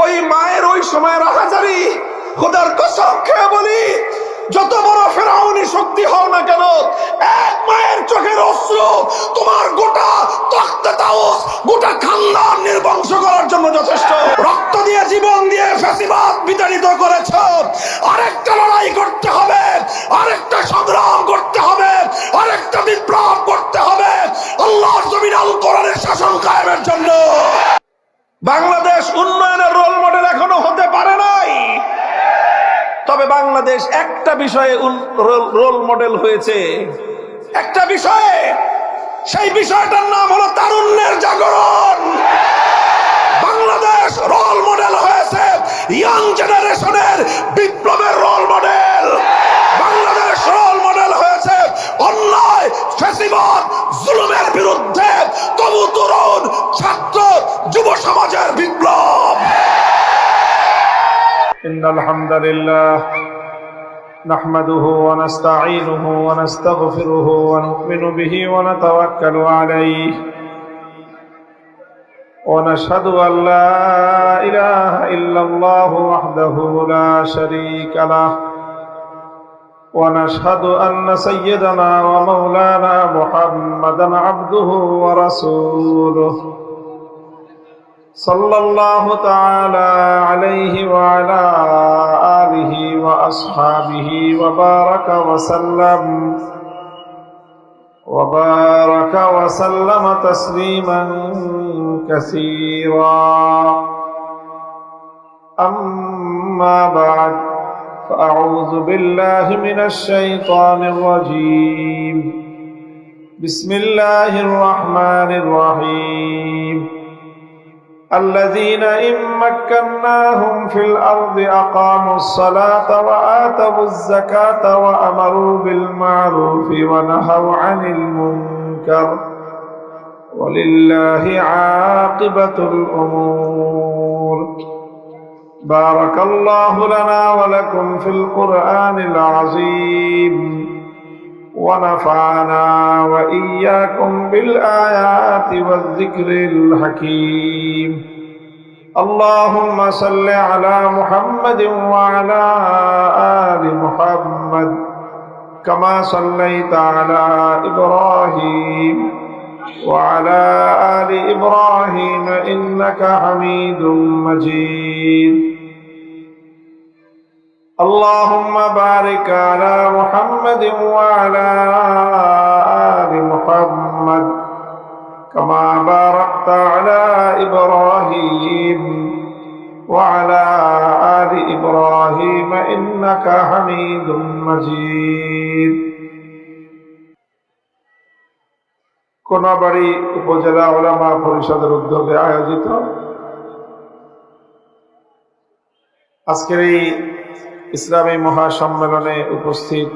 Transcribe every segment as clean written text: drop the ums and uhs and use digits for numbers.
ওই মায়ের ওই সময়ের হাজারি, খোদার কসম খেয়ে বলি, যত বড় ফেরাউনি শক্তি হও না কেন, এক মায়ের চোখের অশ্রু তোমার গোটা তখতে তাউস, গোটা খানদান নির্বংশ করার জন্য যথেষ্ট। রক্ত দিয়ে, জীবন দিয়ে ফ্যাসিবাদ বিতাড়িত করেছ। আরেকটা লড়াই করতে হবে, আরেকটা সংগ্রাম করতে হবে, আরেকটা বিপ্লব করতে হবে আল্লাহর জমিনে আল কোরআনের শাসন কায়েমের জন্য। বাংলাদেশ উন্নয়নের রোল মডেল এখনো হতে পারে নাই, তবে বাংলাদেশ একটা বিষয়ে রোল মডেল হয়েছে, একটা বিষয়ে। সেই বিষয়টার নাম হলো তারুণ্যের জাগরণ। বাংলাদেশ রোল মডেল হয়েছে ইয়াং জেনারেশনের বিপ্লবের role model. Bangladesh role model হয়েছে অন্যায়, ফ্যাসিবাদ, জুলুমের বিরুদ্ধে তবু তরুণ ছাত্র যুব সমাজের বিপ্লব। ইন্নাল হামদালিল্লাহ নাহমাদুহু ওয়া নাস্তাঈনুহু ওয়া নাস্তাগফিরুহু ওয়া নু'মিনু বিহি ওয়া নাতাওয়াক্কালু আলাইহি ওয়া নাশহাদু আল লা ইলাহা ইল্লাল্লাহু ওয়াহদাহু লা শারীকা লাহু ওয়া নাশহাদু আন্না সাইয়্যিদানা ওয়া মাওলানা মুহাম্মাদান আবদুহু ওয়া রাসূলুহু সাল্লাল্লাহু তাআলা আলাইহি ওয়া আলা আলিহি ওয়া আসহাবিহি ওয়া বারাকা ওয়া সাল্লামা তাসলিমান কাসীরা। আম্মা বা'দ, ফাআউযু বিল্লাহি মিনাশ শাইতানির রাজীম। বিসমিল্লাহির রাহমানির রাহিম। الذين إن مكناهم في الأرض أقاموا الصلاة وآتوا الزكاة وأمروا بالمعروف ونهوا عن المنكر ولله عاقبة الأمور. بارك الله لنا ولكم في القرآن العظيم ونفعنا وإياكم بالآيات والذكر الحكيم. اللهم صل على محمد وعلى آل محمد كما صليت على إبراهيم وعلى آل إبراهيم إنك حميد مجيد. اللهم بارك على محمد وعلى آل محمد كما باركت على إبراهيم وعلى آل إبراهيم إنك حميد مجيد. কোনাবাড়ী উপজেলা উলামা পরিষদের উদ্যোগে আয়োজিত আজকের এই ইসলামী মহাসম্মেলনে উপস্থিত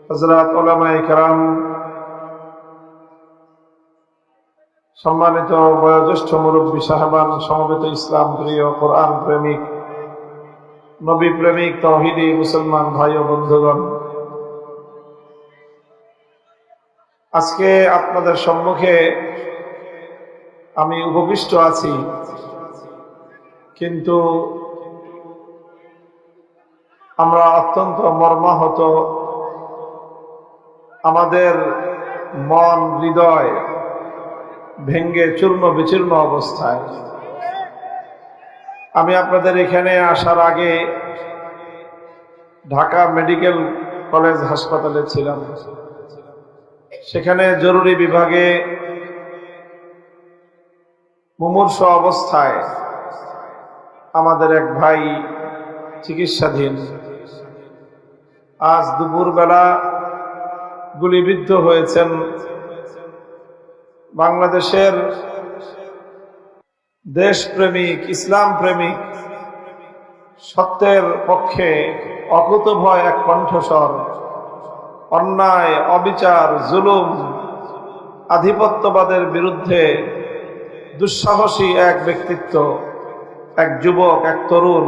হযরত উলামায়ে কেরাম, সম্মানিত বয়োজ্যেষ্ঠ মুরব্বী সাহেবান, সমবেত ইসলাম প্রিয়, কোরআন প্রেমিক, নবী প্রেমিক, তাওহীদী মুসলমান ভাই ও বন্ধুগণ, আজকে আপনাদের সম্মুখে আমি উপবিষ্ট আছি, কিন্তু আমরা অত্যন্ত মর্মাহত। আমাদের মন, হৃদয় ভেঙ্গে চূর্ণ বিচূর্ণ অবস্থায়। আমি আপনাদের এখানে আসার আগে ঢাকা মেডিকেল কলেজ হাসপাতালে ছিলাম। সেখানে জরুরি বিভাগে মুমূর্ষ অবস্থায় আমাদের এক ভাই চিকিৎসাধীন। আজ দুপুরবেলা গুলিবিদ্ধ হয়েছেন বাংলাদেশের দেশপ্রেমিক, ইসলাম প্রেমিক, সত্যের পক্ষে অকুতোভয় এক কণ্ঠস্বর, অন্যায়, অবিচার, জুলুম, আধিপত্যবাদের বিরুদ্ধে দুঃসাহসী এক ব্যক্তিত্ব, এক যুবক, এক তরুণ,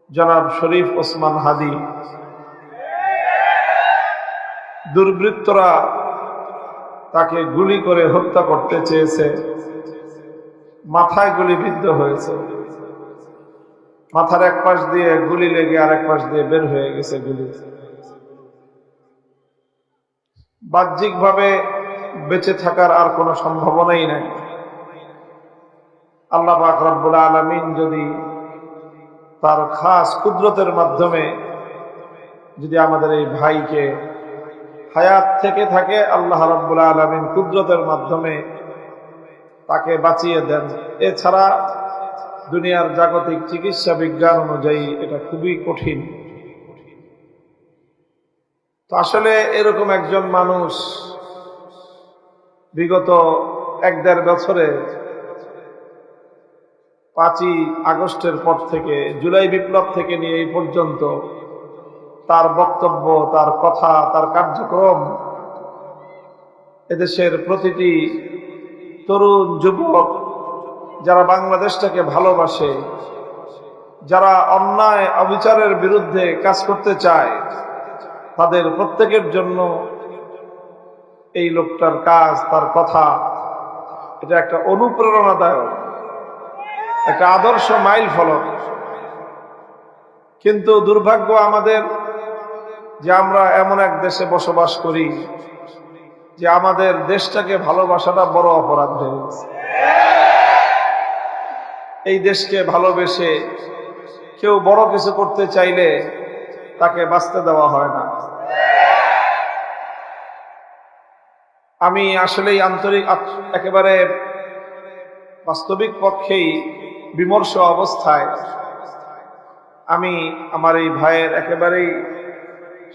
জনাব শরীফ ওসমান হাদী। দুর্বৃত্তরা তাকে গুলি করে হত্যা করতে চেয়েছে। মাথায় গুলিবিদ্ধ হয়েছে। মাথার এক পাশ দিয়ে গুলি লেগে আর এক পাশ দিয়ে বের হয়ে গেছে গুলি। বাহ্যিকভাবে বেঁচে থাকার আর কোনো সম্ভাবনাই নাই। আল্লাহ পাক রব্বুল আলামিন যদি তার খাস কুদরতের মাধ্যমে যদি আমাদের এই ভাইকে হায়াত থেকে থাকে, আল্লাহ রাব্বুল আলামিন কুদরতের মাধ্যমে তাকে বাঁচিয়ে দেন। এছাড়া দুনিয়ার জাগতিক চিকিৎসা বিজ্ঞান অনুযায়ী এটা খুবই কঠিন। তো আসলে এরকম একজন মানুষ বিগত 1-1.5 বছরে 5ই আগস্টের পর থেকে, জুলাই বিপ্লব থেকে নিয়ে এই পর্যন্ত তার বক্তব্য, তার কথা, তার কার্যক্রম এদেশের প্রতিটি তরুণ যুবক যারা বাংলাদেশটাকে ভালোবাসে, যারা অন্যায় অবিচারের বিরুদ্ধে কাজ করতে চায়, তাদের প্রত্যেকের জন্য এই লোকটার কাজ, তার কথা, এটা একটা অনুপ্রেরণাদায়ক, একটা আদর্শ মাইল ফলক। কিন্তু দুর্ভাগ্য আমাদের যে আমরা এমন এক দেশে বসবাস করি যে আমাদের দেশটাকে ভালোবাসাটা বড় অপরাধ হয়ে গেছে। এই দেশকে ভালোবেসে কেউ বড় কিছু করতে চাইলে তাকে বাঁচতে দেওয়া হয় না। আমি আসলেই আন্তরিক, একেবারে বাস্তবিক পক্ষেই বিমর্ষ অবস্থায় আমি আমার এই ভাইয়ের একেবারেই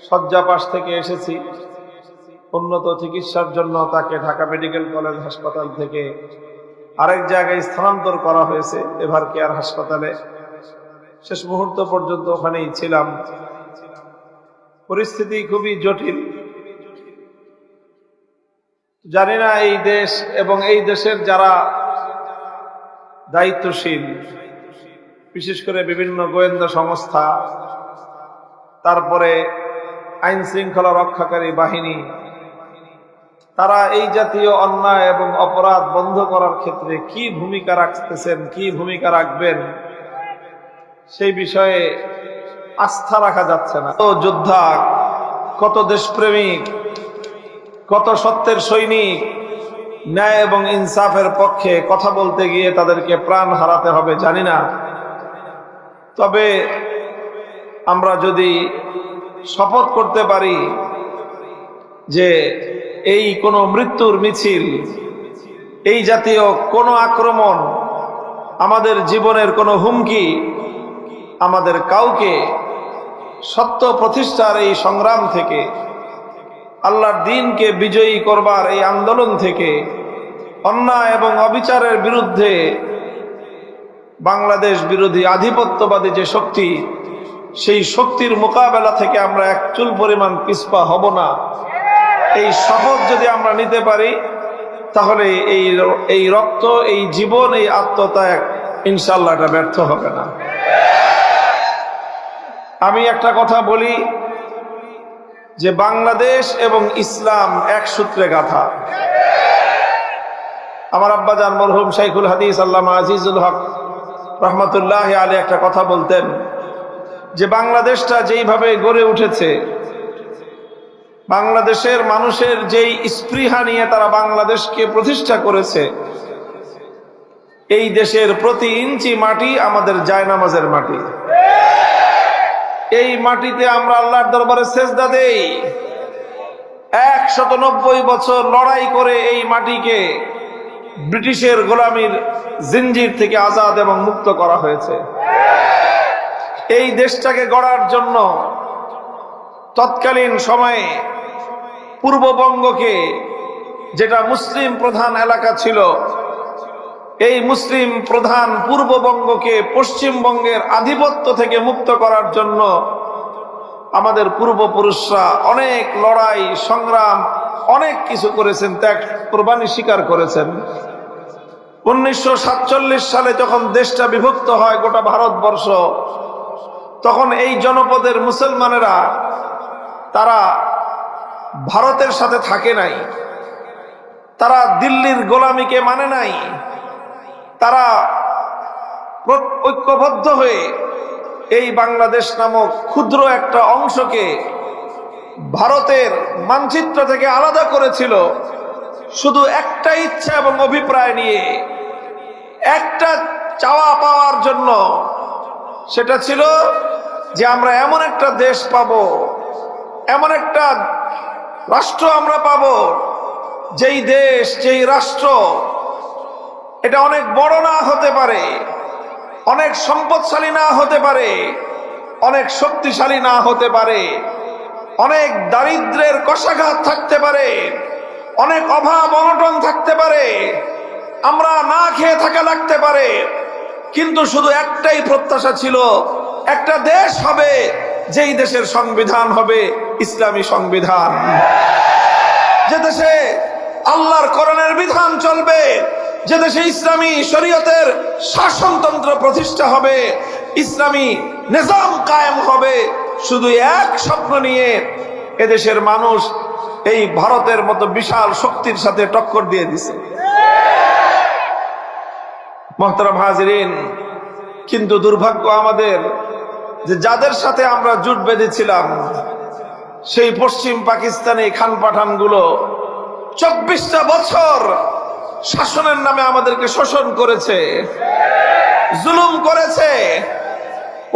শয্যাপাশ থেকে এসেছি। উন্নত চিকিৎসার জন্য তাকে ঢাকা মেডিকেল কলেজ হাসপাতাল থেকে আরেক জায়গায় স্থানান্তর করা হয়েছে, এভার কেয়ার হাসপাতালে। শেষ মুহূর্ত পর্যন্ত ওখানেই ছিলাম। পরিস্থিতি খুবই জটিল। জানি না এই দেশ এবং এই দেশের যারা দায়িত্বশীল, বিশেষ করে বিভিন্ন গোয়েন্দা সংস্থা, তারপরে আইন শৃঙ্খলা রক্ষাকারী বাহিনী, তারা এই জাতীয় অন্যায় এবং অপরাধ বন্ধ করার ক্ষেত্রে কি ভূমিকা রাখতেছেন, কি ভূমিকা রাখবেন, সেই বিষয়ে আস্থা রাখা যাচ্ছে না। কত যোদ্ধা, কত দেশপ্রেমিক, কত সত্যের সৈনিক ন্যায় এবং ইনসাফের পক্ষে কথা বলতে গিয়ে তাদেরকে প্রাণ হারাতে হবে জানি না। তবে আমরা যদি শপথ করতে পারি যে এই কোন মৃত্যুর মিছিল, এই জাতীয় কোন আক্রমণ, আমাদের জীবনের কোন হুমকি, আমাদের কাউকে সত্য প্রতিষ্ঠার এই সংগ্রাম থেকে, আল্লাহর দ্বীনকে বিজয়ী করবার এই আন্দোলন থেকে, অন্যায় এবং অবিচারের বিরুদ্ধে বাংলাদেশ বিরোধী আধিপত্যবাদী যে শক্তি, সেই শক্তির মোকাবেলা থেকে আমরা এক চুল পরিমাণ পিছপা হব না। এই শপথ যদি আমরা নিতে পারি তাহলে এই রক্ত, এই জীবন, এই আত্মত্যাগ ইনশাআল্লাহ এটা ব্যর্থ হবে না। আমি একটা কথা বলি যে বাংলাদেশ এবং ইসলাম এক সূত্রে গাঁথা। আমার আব্বাজান মরহুম শাইখুল হাদিস আল্লামা আজিজুল হক রহমতুল্লাহ আলাইহি একটা কথা বলতেন যে বাংলাদেশটা যেইভাবে গড়ে উঠেছে, বাংলাদেশের মানুষের যেই স্পৃহা নিয়ে তারা বাংলাদেশকে প্রতিষ্ঠা করেছে, এই দেশের প্রতি ইঞ্চি মাটি আমাদের জায়নামাজের মাটি। এই মাটিতে আমরা আল্লাহর দরবারে সেজদা দেই। 190 বছর লড়াই করে এই মাটিকে ব্রিটিশের গোলামীর জিঞ্জির থেকে আজাদ এবং মুক্ত করা হয়েছে। এই দেশটাকে গড়ার জন্য তৎকালীন সময়ে পূর্ববঙ্গকে, যেটা মুসলিম প্রধান এলাকা ছিল, এই মুসলিম প্রধান পূর্ববঙ্গকে পশ্চিমবঙ্গের আধিপত্য থেকে মুক্ত করার জন্য আমাদের পূর্বপুরুষরা অনেক লড়াই সংগ্রাম, অনেক কিছু করেছেন, ত্যাগ কোরবানি স্বীকার করেছেন। 1947 সালে যখন দেশটা বিভক্ত হয় গোটা ভারতবর্ষ, তখন এই জনপদের মুসলমানেরা তারা ভারতের সাথে থাকে নাই, তারা দিল্লির গোলামীকে মানে নাই, তারা ঐক্যবদ্ধ হয়ে এই বাংলাদেশ নামক ক্ষুদ্র একটা অংশকে ভারতের মানচিত্র থেকে আলাদা করেছিল শুধু একটা ইচ্ছা এবং অভিপ্রায় নিয়ে, একটা চাওয়া পাওয়ার জন্য। সেটা ছিল যে আমরা এমন একটা দেশ পাবো, এমন একটা রাষ্ট্র আমরা পাবো, যেই দেশ, যেই রাষ্ট্র এটা অনেক বড় না হতে পারে, অনেক সম্পদশালী না হতে পারে, অনেক শক্তিশালী না হতে পারে, অনেক দারিদ্র্যের কষাঘাত থাকতে পারে, অনেক অভাব অনটন থাকতে পারে, আমরা না খেয়ে থাকা লাগতে পারে, কিন্তু শুধু একটাই প্রত্যাশা ছিল, একটা দেশ হবে যেই দেশের সংবিধান হবে ইসলামী সংবিধান, যে দেশে আল্লাহর কোরআনের বিধান চলবে, যে দেশে ইসলামী শরীয়তের শাসনতন্ত্র প্রতিষ্ঠা হবে, ইসলামী নিজাম কায়েম হবে। শুধু এক স্বপ্ন নিয়ে এদেশের মানুষ এই ভারতের মতো বিশাল শক্তির সাথে টক্কর দিয়ে দিছে। মুহতারাম হাজিরিন, কিন্তু দুর্ভাগ্য আমাদের যে যাদের সাথে আমরা জোট বেঁধেছিলাম সেই পশ্চিম পাকিস্তানি খান পাঠান গুলো 24টা বছর শাসনের নামে আমাদেরকে শোষণ করেছে, জুলুম করেছে,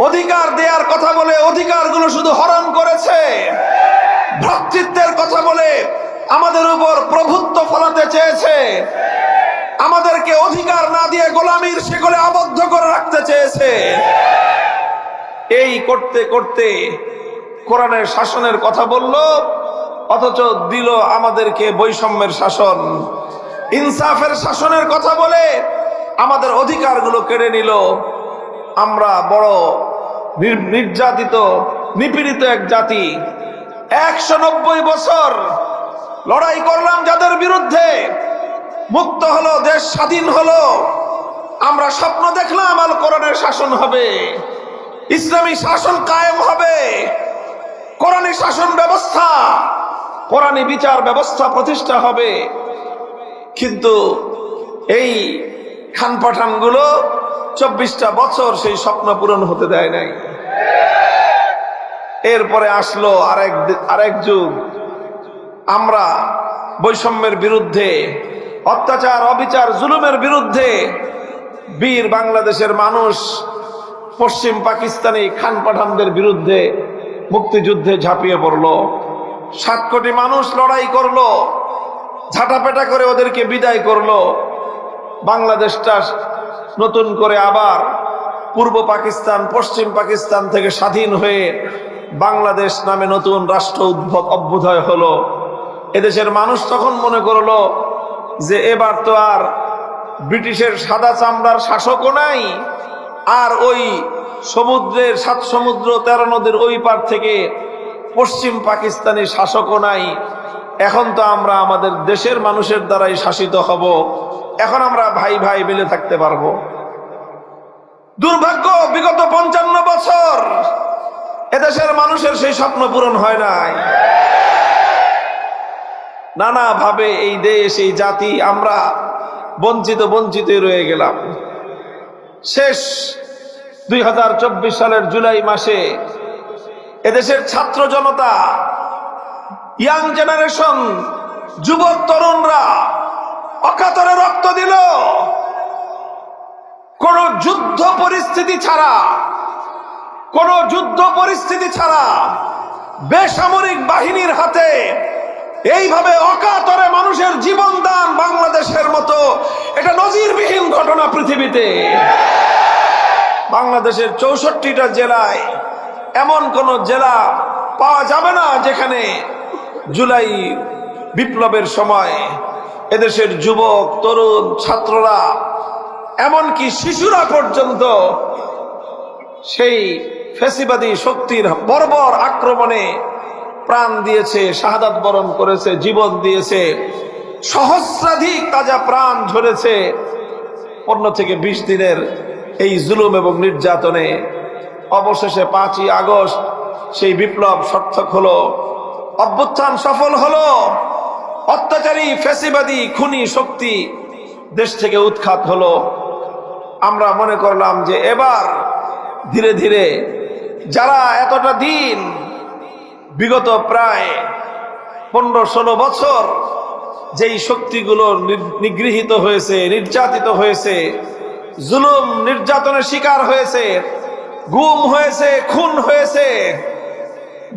অধিকার দেওয়ার কথা বলে অধিকারগুলো শুধু হরণ করেছে, ভ্রাতৃত্বের কথা বলে আমাদের উপর প্রভুত্ব ফলাতে চেয়েছে, আমাদেরকে অধিকার না দিয়ে গোলামীর শিকলে আবদ্ধ করে রাখতে চেয়েছে। এই করতে করতে কোরআনের শাসনের কথা বলল, অথচ দিল আমাদেরকে বৈষম্যের শাসন, ইনসাফের শাসনের কথা বলে আমাদের অধিকারগুলো কেড়ে নিল। আমরা বড় নির্যাতিত, নিপীড়িত এক জাতি। 190 বছর লড়াই করলাম যাদের বিরুদ্ধে, মুক্ত হলো, দেশ স্বাধীন হলো। আমরা স্বপ্ন দেখলাম আল কোরআনের শাসন হবে, ইসলামী শাসন কায়েম হবে, কোরআনী শাসন ব্যবস্থা, কোরআনী বিচার ব্যবস্থা প্রতিষ্ঠা হবে। কিন্তু এই খান পাঠান গুলো 24টা বছর সেই স্বপ্ন পূরণ হতে দেয় নাই। এরপরে আসলো আরেক যুগ। আমরা বৈষম্যের বিরুদ্ধে, অত্যাচার, অবিচার, জুলুমের বিরুদ্ধে বীর বাংলাদেশের মানুষ পশ্চিম পাকিস্তানি খান পাঠানদের বিরুদ্ধে মুক্তিযুদ্ধে ঝাঁপিয়ে পড়ল। 7 কোটি মানুষ লড়াই করলো, ঝাঁটাপেটা করে ওদেরকে বিদায় করলো। বাংলাদেশটা নতুন করে আবার পূর্ব পাকিস্তান, পশ্চিম পাকিস্তান থেকে স্বাধীন হয়ে বাংলাদেশ নামে নতুন রাষ্ট্র অভ্যুদয় হলো। এদেশের মানুষ তখন মনে করলো যে এবার তো আর ব্রিটিশের সাদা চামড়ার শাসকও নাই, আর ওই সমুদ্রের 7 সমুদ্র 13 নদীর ওই পার থেকে পশ্চিম পাকিস্তানি শাসকও নাই। এখন তো আমরা আমাদের দেশের মানুষের দ্বারাই শাসিত হব, এখন আমরা ভাই ভাই মিলে থাকতে পারবো। দুর্ভাগ্য, বিগত 55 বছর এদেশের মানুষের সেই স্বপ্ন পূরণ হয় নাই। নানা ভাবে এই দেশ, এই জাতি আমরা বঞ্চিত রয়ে গেলাম। শেষ 2024 সালের জুলাই মাসে এদেশের ছাত্র জনতা, ইয়াং জেনারেশন, যুবক তরুণরা অকাতরে রক্ত দিল। কোন যুদ্ধ পরিস্থিতি ছাড়া বেসামরিক বাহিনীর হাতে এইভাবে অকাতরে মানুষের জীবন দান বাংলাদেশের মতো, এটা নজিরবিহীন ঘটনা পৃথিবীতে। বাংলাদেশের 64টা জেলায় এমন কোন জেলা পাওয়া যাবে না যেখানে জুলাই বিপ্লবের সময় এদেশের যুবক, তরুণ, ছাত্ররা, এমনকি শিশুরা পর্যন্ত সেই ফ্যাসিবাদী শক্তির বর্বর আক্রমণে প্রাণ দিয়েছে, শাহাদাত বরণ করেছে, জীবন দিয়েছে। সহস্রাধিক তাজা প্রাণ ঝরেছে 15 থেকে 20 দিনের এই জুলুম এবং নির্যাতনে। অবশেষে 5ই আগস্ট সেই বিপ্লব সার্থক হলো, অভ্যুত্থান সফল হলো। অত্যাচারী, ফ্যাসিবাদী, খুনি শক্তি দেশ থেকে উৎখাত হলো। আমরা মনে করলাম যে এবার ধীরে ধীরে যারা এতটা দিন বিগত প্রায় 15-16 বছর যেই শক্তিগুলো নিগৃহীত হয়েছে, নির্যাতিত হয়েছে, জুলুম নির্যাতনের শিকার হয়েছে, গুম হয়েছে, খুন হয়েছে,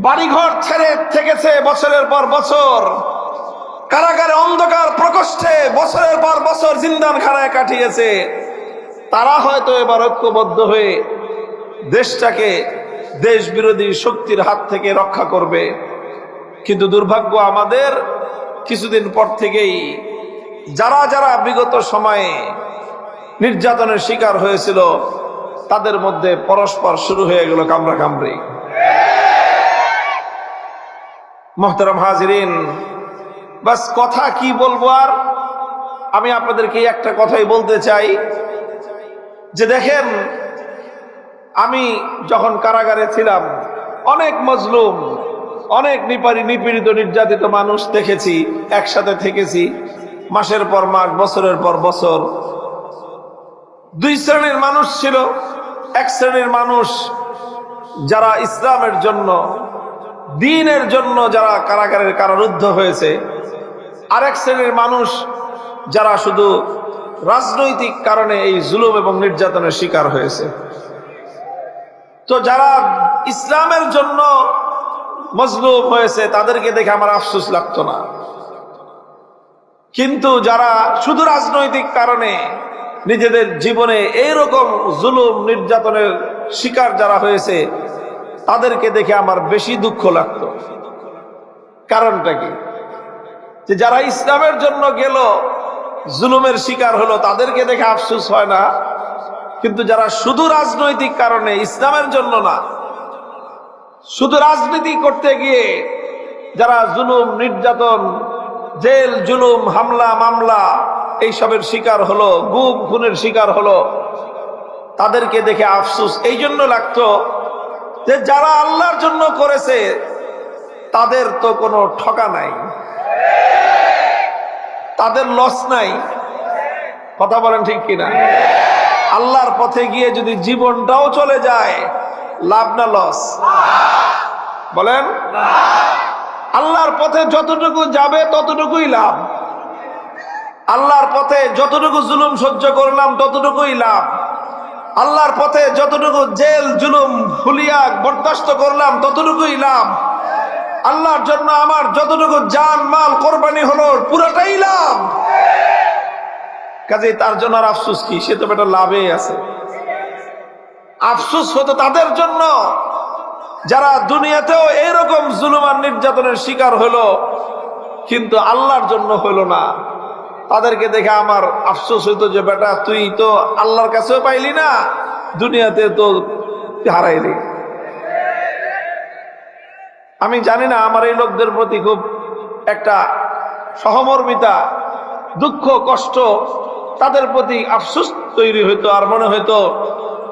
বাড়িঘর ছেড়ে থেকেছে বছরের পর বছর, কারাগারে অন্ধকার প্রকোষ্ঠে বছরের পর বছর জিন্দানখানায় কাটিয়েছে, তারা হয়তো এবার ঐক্যবদ্ধ হয়ে দেশটাকে দেশ বিরোধী শক্তির হাত থেকে রক্ষা করবে। কিন্তু দুর্ভাগ্য আমাদের, কিছুদিন পর থেকেই যারা যারা বিগত সময়ে নির্যাতনের শিকার হয়েছিল তাদের মধ্যে পরস্পর শুরু হয়ে গেল কামড়াকামড়ি। মোহতারাম হাজিরিন, বাস কথা কি বলবো আর, আমি আপনাদেরকে একটা কথাই বলতে চাই যে দেখেন, আমি যখন কারাগারে ছিলাম অনেক মজলুম, অনেক নিপীড়িত নির্যাতিত মানুষ দেখেছি, একসাথে থেকেছি মাসের পর মাস, বছরের পর বছর। দুই শ্রেণীর মানুষ ছিল। এক শ্রেণীর মানুষ যারা ইসলামের জন্য, দ্বীনের জন্য যারা কারাগারের কারারুদ্ধ হয়েছে, আরেক শ্রেণীর মানুষ যারা শুধু রাজনৈতিক কারণে এই জুলুম এবং নির্যাতনের শিকার হয়েছে। তো যারা ইসলামের জন্য মজলুম হয়েছে তাদেরকে দেখে আমার আফসোস লাগতো না, কিন্তু যারা শুধু রাজনৈতিক কারণে নিজেদের জীবনে এইরকম জুলুম নির্যাতনের শিকার যারা হয়েছে তাদেরকে দেখে আমার বেশি দুঃখ লাগতো। কারণটা কি? যে যারা ইসলামের জন্য গেল, জুলুমের শিকার হলো, তাদেরকে দেখে আফসোস হয় না, কিন্তু যারা শুধু রাজনৈতিক কারণে, ইসলামের জন্য না, শুধু রাজনীতি করতে গিয়ে যারা জুলুম নির্যাতন, জেল জুলুম, হামলা মামলা এইসবের শিকার হলো, গুম খুনের শিকার হলো, তাদেরকে দেখে আফসোস এই জন্য লাগতো যে যারা আল্লাহর জন্য করেছে তাদের তো কোনো ঠকা নাই, তাদের লস নাই। কথা বলেন ঠিক কিনা? আল্লাহর পথে গিয়ে যদি জীবনটাও চলে যায়, লাভ না লস? বলেন। আল্লাহর পথে যতটুকু যাবে ততটুকুই লাভ। আল্লাহর পথে যতটুকু জুলুম সহ্য করলাম ততটুকুই লাভ। আল্লাহর পথে যতটুকু জেল জুলুম হুলিয়া বরদাস্ত করলাম ততটুকুই লাভ। আল্লাহর জন্য আমার যতটুকু জান মাল কোরবানি হলো পুরোটাই লাভ। কাজে তার জন্য আর আফসোস কি? সে তো বেটা লাভে আছে। আফসোস হতো তাদের জন্য যারা দুনিয়াতেও এইরকম জুলুম আর নির্যাতনের শিকার হলো কিন্তু আল্লাহর জন্য হলো না। তাদেরকে দেখে আমার আফসোস হইতো যে বেটা তুই তো আল্লাহর কাছেও পাইলি না, দুনিয়াতে তো হারাইলি। আমি জানি না, আমার এই লোকদের প্রতি খুব একটা সহমর্মিতা, দুঃখ কষ্ট, তাদের প্রতি আফসোস তৈরি হইতো। আর মনে হইতো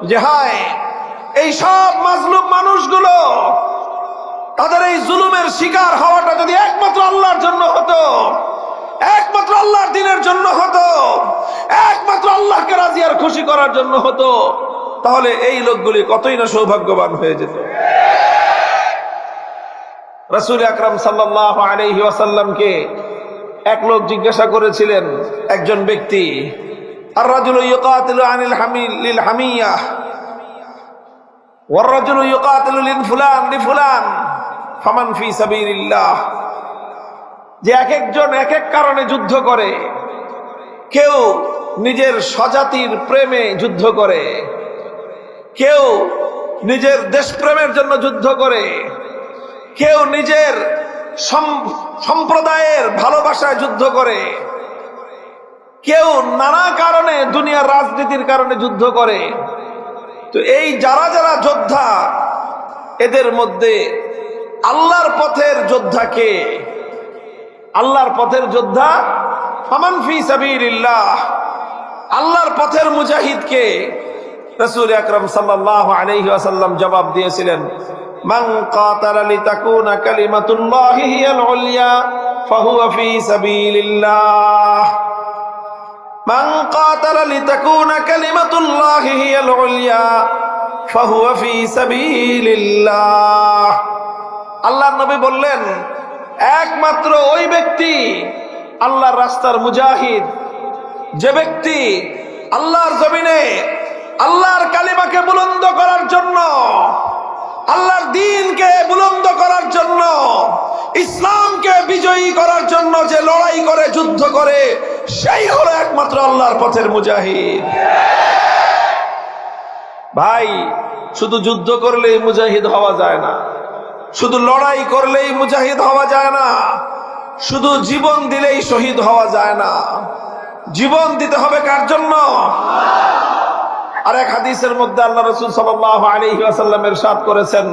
যে হায়, এই সব মাজলুম মানুষগুলো তাদের এই জুলুমের শিকার হওয়াটা যদি একমাত্র আল্লাহর জন্য হতো, একমাত্র আল্লাহর দ্বীনের জন্য হতো, একমাত্র আল্লাহকে রাজি আর খুশি করার জন্য হতো, তাহলে এই লোকগুলি কতই না সৌভাগ্যবান হয়ে যেত। রাসূল আকরাম সাল্লাল্লাহু আলাইহি ওয়াসাল্লামকে এক লোক জিজ্ঞাসা করেছিলেন, একজন ব্যক্তি, আর রাজুলু ইউকাতিলু আনিল হামিল লিল হামিয়াহ ওয়ার রাজুলু ইউকাতিলু লিন ফুলান লিফুলান ফামান ফি সাবিলিল্লাহ। যে এক একজন এক এক কারণে যুদ্ধ করে। কেউ নিজের স্বজাতির প্রেমে যুদ্ধ করে, কেউ নিজের দেশপ্রেমের জন্য যুদ্ধ করে, কেউ নিজের সম্প্রদায়ের ভালোবাসায় যুদ্ধ করে, কেউ নানা কারণে দুনিয়ার রাজনীতির কারণে যুদ্ধ করে। তো এই যারা যারা যোদ্ধা, এদের মধ্যে আল্লাহর পথের যোদ্ধা কে? আল্লাহর পথের যোদ্ধা ফামান ফি সাবিলিল্লাহ, আল্লাহর পথের মুজাহিদ কে? রাসূল আকরাম সাল্লাল্লাহু আলাইহি ওয়াসাল্লাম জবাব দিয়েছিলেন, মান কাতালা লিতাকুনা কালিমাতুল্লাহি হিয়াল উলিয়া ফাহুয়া ফি সাবিলিল্লাহ। মান কাতালা লিতাকুনা কালিমাতুল্লাহি হিয়াল উলিয়া ফাহুয়া ফি সাবিলিল্লাহ। আল্লাহর নবী বললেন, একমাত্র ওই ব্যক্তি আল্লাহর রাস্তার মুজাহিদ, যে ব্যক্তি আল্লাহর জমিনে আল্লাহর কালিমাকে বুলন্দ করার জন্য, আল্লাহর দ্বীনকে বুলন্দ করার জন্য, ইসলামকে বিজয়ী করার জন্য যে লড়াই করে, যুদ্ধ করে, সেই হলো একমাত্র আল্লাহর পথের মুজাহিদ। ভাই, শুধু যুদ্ধ করলেই মুজাহিদ হওয়া যায় না, শুধু লড়াই করলেই মুজাহিদ হওয়া যায় না, শুধু জীবন দিলেই শহীদ হওয়া যায় না। জীবন দিতে হবে কার জন্য? আর এক হাদিসের মধ্যে আল্লাহ রাসূল সাল্লাল্লাহু আলাইহি ওয়াসাল্লাম ইরশাদ করেছেন,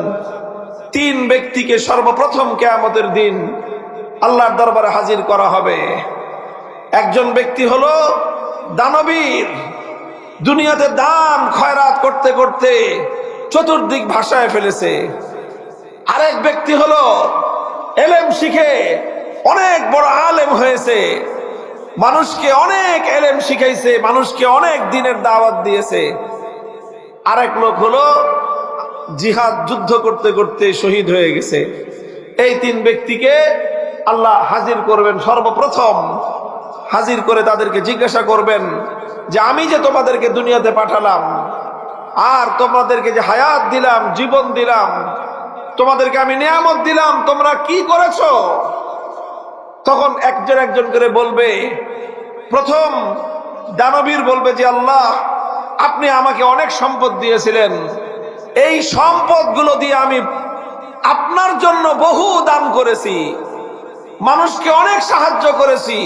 তিন ব্যক্তিকে সর্বপ্রথম কিয়ামতের দিন আল্লাহর দরবারে হাজির করা হবে। একজন ব্যক্তি হলো দানবীর, দুনিয়াতে দান খয়রাত করতে করতে চতুর্দিক ভাসায় ফেলেছে। আরেক ব্যক্তি হলো এলেম শিখে অনেক বড় আলেম হয়েছে, মানুষকে অনেক এলেম শিখাইছে, মানুষকে অনেক দিনের দাওয়াত দিয়েছে। আরেক লোক হলো জিহাদ, যুদ্ধ করতে করতে শহীদ হয়ে গেছে। এই তিন ব্যক্তিকে আল্লাহ হাজির করবেন। সর্বপ্রথম হাজির করে তাদেরকে জিজ্ঞাসা করবেন যে, আমি যে তোমাদেরকে দুনিয়াতে পাঠালাম, আর তোমাদেরকে যে হায়াত দিলাম, জীবন দিলাম, তোমাদেরকে আমি নিয়ামত দিলাম, তোমরা কি করেছো? তখন একজন একজন করে বলবে। প্রথম দানবীর বলবে যে, আল্লাহ, আপনি আমাকে অনেক সম্পদ দিয়েছিলেন, এই সম্পদগুলো দিয়ে আমি আপনার জন্য বহু দান করেছি, মানুষকে অনেক সাহায্য করেছি,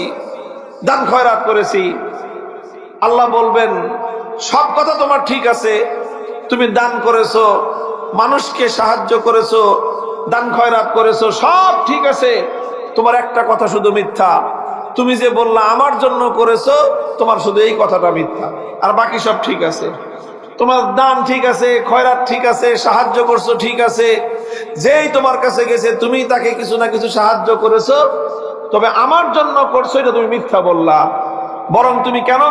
দান খয়রাত করেছি। আল্লাহ বলবেন, সব কথা তোমার ঠিক আছে, তুমি দান করেছো, মানুষকে সাহায্য করেছো, দান খয়রাত করেছো, সব ঠিক আছে, তোমার একটা কথা শুধু মিথ্যা। তুমি যে বললা আমার জন্য করেছো, তোমার শুধু এই কথাটা মিথ্যা, আর বাকি সব ঠিক আছে। তোমার দান ঠিক আছে, খয়রাত ঠিক আছে, সাহায্য করছো ঠিক আছে, যেই তোমার কাছে গেছে তুমি তাকে কিছু না কিছু সাহায্য করেছো, তবে আমার জন্য করছো এটা তুমি মিথ্যা বললা। বরং তুমি কেন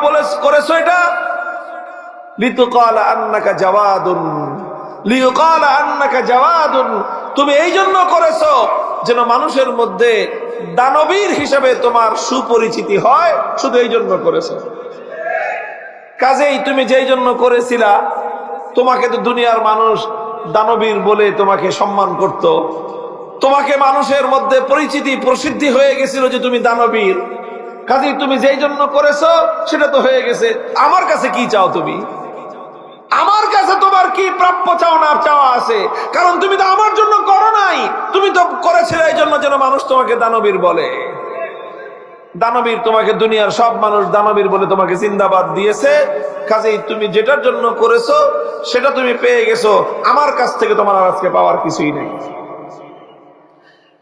করেছো এটা? লিতুকালা আন্নাকা জাওয়াদুন, লিয়ুকালা আন্নাকা জাওয়াদুন, তুমি এই জন্য করেছো যেন মানুষের মধ্যে দানবীর হিসেবে তোমার সুপরিচিতি হয়, শুধু এই জন্য করেছো। কাজেই তুমি যেই জন্য করেছিলা, তোমাকে তো দুনিয়ার মানুষ দানবীর বলে তোমাকে সম্মান করত, তোমাকে মানুষের মধ্যে পরিচিতি প্রসিদ্ধি হয়ে গেছিল যে তুমি দানবীর। কাজেই তুমি যেই জন্য করেছো সেটা তো হয়ে গেছে। আমার কাছে কি চাও তুমি? আমার কাছে তোমার কি প্রাপ্য চাও না চাওয়া আছে? কারণ তুমি তো আমার জন্য করো নাই, তুমি তো করেছিলে এই জন্য যেন মানুষ তোমাকে দানবীর বলে। দানবীর তোমাকে দুনিয়ার সব মানুষ দানবীর বলে তোমাকে জিন্দাবাদ দিয়েছে। কাজেই তুমি যেটার জন্য করেছো সেটা তুমি পেয়ে গেছো, আমার কাছ থেকে তোমার আজকে পাওয়ার কিছুই নেই।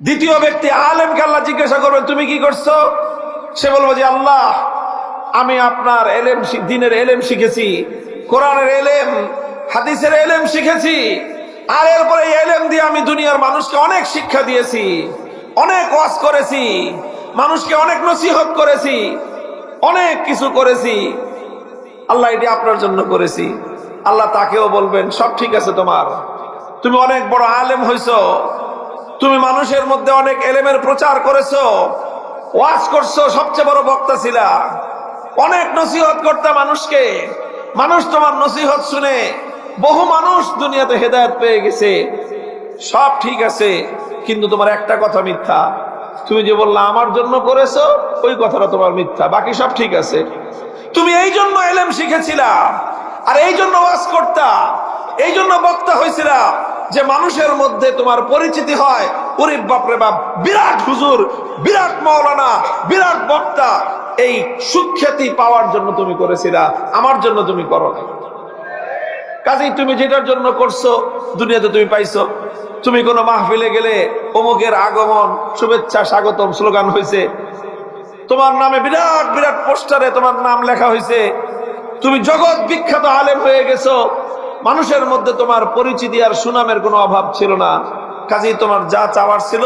দ্বিতীয় ব্যক্তি আলেমকে আল্লাহ জিজ্ঞাসা করবেন, তুমি কি করছো? সে বলবো যে, আল্লাহ, আমি আপনার এলেম, দ্বীনের এলেম শিখেছি, কোরআনের এলেম, হাদিসের এলেম শিখেছি, আর এরপরে এই এলেম দিয়ে আমি দুনিয়ার মানুষকে অনেক শিক্ষা দিয়েছি, অনেক ওয়াজ করেছি, মানুষকে অনেক নসিহত করেছি, অনেক কিছু করেছি। আল্লাহ, এটি আপনার জন্য করেছি। আল্লাহ তাকেও বলবেন, সব ঠিক আছে তোমার, তুমি অনেক বড় আলেম হইছো, তুমি মানুষের মধ্যে অনেক এলেমের প্রচার করেছো, ওয়াজ করছো, সবচেয়ে বড় বক্তা ছিলা, অনেক নসিহত করতে মানুষকে, মানুষ তোমার নসিহত শুনে বহু মানুষ দুনিয়াতে হেদায়েত পেয়ে গেছে। সব ঠিক আছে, কিন্তু তোমার একটা কথা মিথ্যা। তুমি যে বললা আমার জন্য করেছো, ওই কথাটা তোমার মিথ্যা, বাকি সব ঠিক আছে। তুমি এই জন্য এলেম শিখেছিলা, আর এই জন্য ওয়াজ করতা, এই জন্য বক্তা হয়েছিলা, যে মানুষের মধ্যে তোমার পরিচিতি হয়, ওরে বাপরে বাপ, বিরাট হুজুর, বিরাট মাওলানা, বিরাট বক্তা। এই সুখ্যাতি পাওয়ার জন্য তুমি করেছিলা, আমার জন্য তুমি করো না। কাজেই তুমি যেটার জন্য করছো দুনিয়াতে তুমি পাইছো। তুমি কোনো মাহফিলে গেলে অমুকের আগমন, শুভেচ্ছা, স্বাগতম স্লোগান হয়েছে, তোমার নামে বিরাট বিরাট পোস্টারে তোমার নাম লেখা হয়েছে, তুমি জগৎ বিখ্যাত আলেম হয়ে গেছো, মানুষের মধ্যে তোমার পরিচিতি আর সুনামের কোনো অভাব ছিল না। কাজেই তোমার যা চাওয়ার ছিল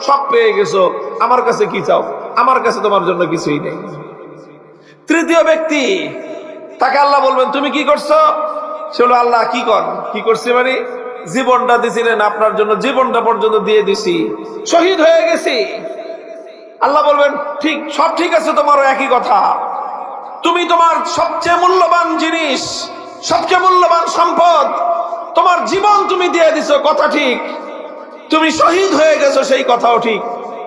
সব পেয়ে গেছো, আমার কাছে কি চাও? আমার কাছে তোমার জন্য কিছুই নেই। তৃতীয় ব্যক্তি, তাকে আল্লাহ বলবেন তুমি কি করছো? সে বলল আল্লাহ কি করছি মানে জীবনটা দিছিলেন আপনার জন্য, জীবনটা পর্যন্ত দিয়ে দিছি, শহীদ হয়ে গেছি। আল্লাহ বলবেন সব ঠিক আছে, তোমারও একই কথা। তুমি তোমার সবচেয়ে মূল্যবান জিনিস, সবচেয়ে মূল্যবান সম্পদ, তোমার জীবন তুমি দিয়ে দিছো, কথা ঠিক। তুমি শহীদ হয়ে গেছো, সেই কথাও ঠিক,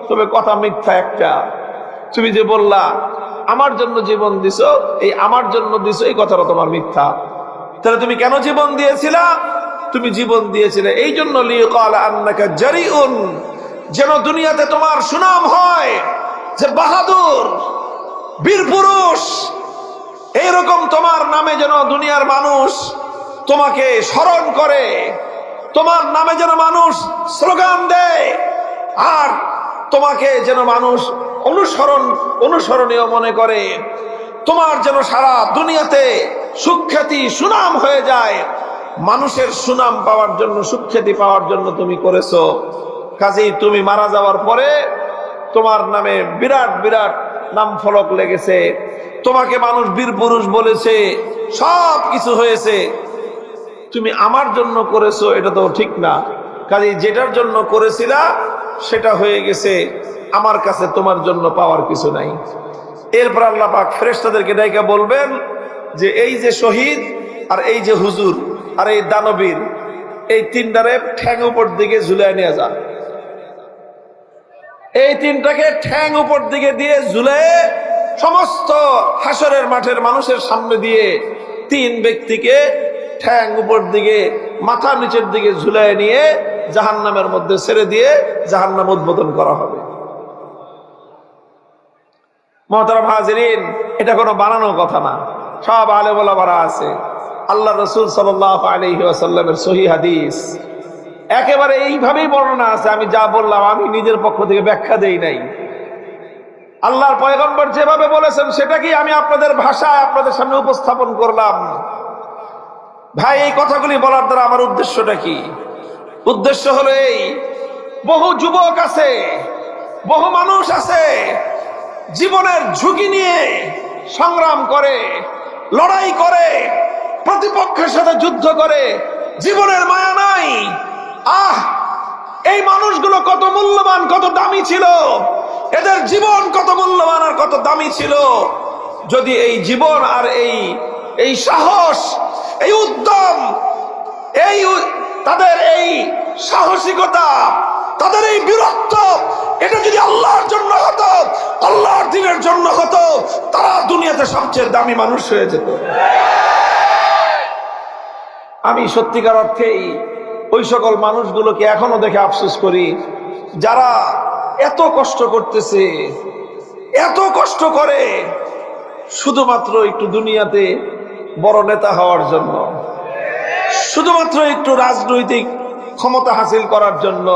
তবে কথা মিথ্যা একটা। তুমি যে বললা আমার জন্য জীবন দিছো, এই আমার জন্য দিছো এই কথাটা তোমার মিথ্যা। তাহলে তুমি কেন জীবন দিয়েছিলা? তুমি জীবন দিয়েছিলে এই জন্য লিয়াকাল আন্নাকা জারিউন, যেন দুনিয়াতে তোমার সুনাম হয় যে বাহাদুর, বীর পুরুষ। এইরকম তোমার নামে যেন দুনিয়ার মানুষ তোমাকে স্মরণ করে, তোমার নামে যেন মানুষ স্লোগান দেয়, আর তোমাকে যেন মানুষ অনুসরণীয় মনে করে। তোমার যেন সারা দুনিয়াতে সুখ্যাতি সুনাম হয়ে যায়। মানুষের সুনাম পাওয়ার জন্য, সুখ্যাতি পাওয়ার জন্য তুমি করেছো। কাজেই তুমি মারা যাওয়ার পরে তোমার নামে বিরাট বিরাট নাম ফলক লেগেছে, তোমাকে মানুষ বীর পুরুষ বলেছে, সব কিছু হয়েছে। তুমি আমার জন্য করেছো, এটা তো ঠিক না। কাজেই যেটার জন্য করেছিলা সেটা হয়ে গেছে, আমার কাছে তোমার জন্য পাওয়ার কিছু নাই। এরপর আল্লাহ পাক ফেরেশতাদেরকে ডাইকা বলবেন যে এই যে শহীদ, আর এই যে হুজুর, আর এই দানবীর, এই তিনটারে ঠ্যাং উপর দিকে ঝুলাই নিয়ে যান। এই তিনটাকে ঠ্যাং উপর দিকে দিয়ে ঝুলে সমস্ত হাসরের মাঠের মানুষের সামনে দিয়ে তিন ব্যক্তিকে ঠ্যাং উপর দিকে মাথা নিচের দিকে ঝুলাই নিয়ে জাহান্নামের মধ্যে ছেড়ে দিয়ে জাহান্নাম উদ্বোধন করা হবে। মুহতারাম হাজিরিন, এটা কোনো বানানো কথা না, সব আলেম ওলামারা আছে। আল্লাহ রাসূল সাল্লাল্লাহু আলাইহি ওয়াসাল্লামের সহিহ হাদিস একেবারে এইভাবেই বর্ণনা আছে। আমি যা বললাম আমি নিজের পক্ষ থেকে ব্যাখ্যা দেই নাই, আল্লাহর পয়গম্বর যেভাবে বলেছেন সেটাকেই আমি আপনাদের ভাষায় আপনাদের সামনে উপস্থাপন করলাম। ভাই, এই কথাগুলি বলার দ্বারা আমার উদ্দেশ্যটা কি? উদ্দেশ্য হলো এই, বহু যুবক আছে, বহু মানুষ আছে জীবনের ঝুঁকি নিয়ে সংগ্রাম করে, লড়াই করে, প্রতিপক্ষের সাথে যুদ্ধ করে, জীবনের মায়া নাই। এই মানুষগুলো কত মূল্যবান, কত দামি ছিল, এদের জীবন কত মূল্যবান আর কত দামি ছিল। যদি এই জীবন আর এই সাহস, এই উদ্যম, তাদের এই সাহসিকতা, তাদের এই বীরত্ব, এটা যদি আল্লাহর জন্য হতো, আল্লাহর দ্বীনের জন্য হতো, তারা দুনিয়াতে সবচেয়ে দামি মানুষ হয়ে যেত। আমি সত্যিকার অর্থেই ওই সকল মানুষগুলোকে এখনো দেখে আফসোস করি, যারা এত কষ্ট করতেছে, এত কষ্ট করে শুধুমাত্র একটু দুনিয়াতে বড় নেতা হওয়ার জন্য, শুধুমাত্র একটু রাজনৈতিক ক্ষমতা হাসিল করার জন্য,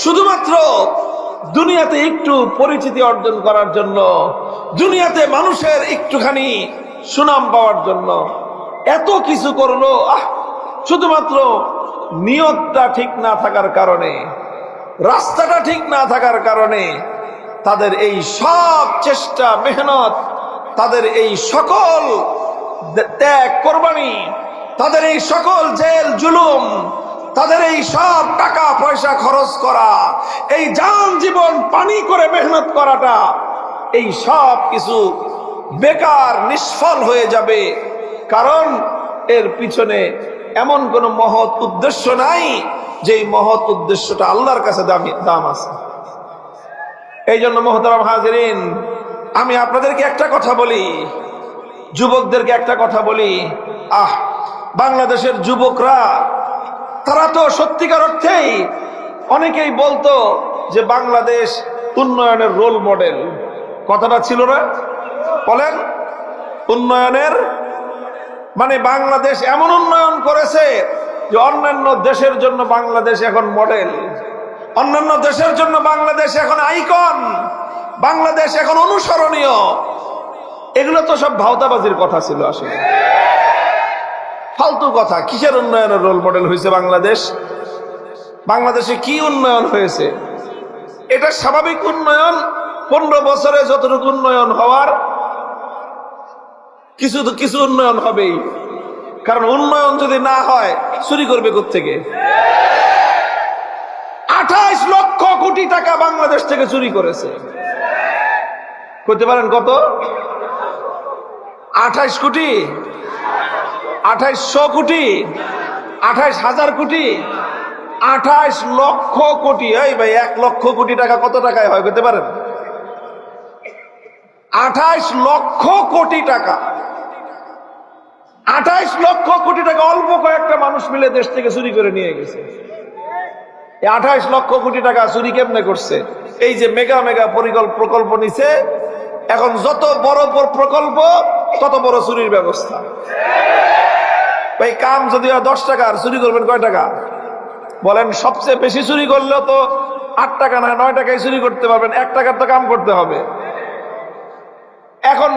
শুধুমাত্র দুনিয়াতে একটু পরিচিতি অর্জন করার জন্য, দুনিয়াতে মানুষের একটুখানি সুনাম পাওয়ার জন্য এত কিছু করলো। শুধুমাত্র নিয়তটা ঠিক না থাকার কারণে, রাস্তাটা ঠিক না থাকার কারণে তাদের এই সব চেষ্টা, মেহনত, তাদের এই সকল ত্যাগ, কোরবানি, তাদের এই সকল জেল জুলুম, তাদের এই সব টাকা পয়সা খরচ করা, এই জান জীবন পানি করে মেহনত করাটা, এই সব কিছু বেকার, নিষ্ফল হয়ে যাবে। কারণ এর পিছনে এমন কোন মহৎ উদ্দেশ্য নাই যে মহৎ উদ্দেশ্যটা আল্লাহর কাছে দাম আছে। এই জন্য মুহতারাম হাজিরিন, আমি আপনাদেরকে একটা কথা বলি, যুবকদেরকে একটা কথা বলি, বাংলাদেশের যুবকরা তারা তো সত্যিকার অর্থেই, অনেকেই বলতো যে বাংলাদেশ উন্নয়নের রোল মডেল। কথাটা ছিল না? বলেন, উন্নয়নের মানে বাংলাদেশ এমন উন্নয়ন করেছে যে অন্যান্য দেশের জন্য বাংলাদেশ এখন মডেল, অন্যান্য দেশের জন্য বাংলাদেশ এখন আইকন, বাংলাদেশ এখন অনুসরণীয়। এগুলো তো সব ভাওতাবাজির কথা ছিল, আসলে ফালতু কথা। কিসের উন্নয়নের রোল মডেল হয়েছে বাংলাদেশ? বাংলাদেশে কি উন্নয়ন হয়েছে? এটা স্বাভাবিক উন্নয়ন। 15 বছরে যতটুকু উন্নয়ন হওয়ার কিছু উন্নয়ন হবেই, কারণ উন্নয়ন যদি না হয় চুরি করবে কোত্থেকে? 28 লক্ষ কোটি টাকা বাংলাদেশ থেকে চুরি করেছে। করতে পারেন কত? 28 কোটি, 2800 কোটি, 28,000 কোটি, 28 লক্ষ কোটি। এই ভাই, 1 লক্ষ কোটি টাকা কত টাকায় হয় করতে পারেন? 28 লক্ষ কোটি টাকা। 28 লক্ষ কোটি টাকা অল্প কয়েকটা মানুষ মিলে দেশ থেকে চুরি করে নিয়ে গেছে। 28 লক্ষ কোটি টাকা চুরি কেমনে করছে? এই যে মেগা মেগা প্রকল্প নিছে, এখন যত বড় প্রকল্প তত বড় চুরির ব্যবস্থা। ভাই, কাম যদি 10 টাকার, চুরি করবেন কয় টাকা বলেন? সবচেয়ে বেশি চুরি করলেও তো 8 টাকা না 9 টাকায় চুরি করতে পারবেন, 1 টাকার তো কাম করতে হবে। এখন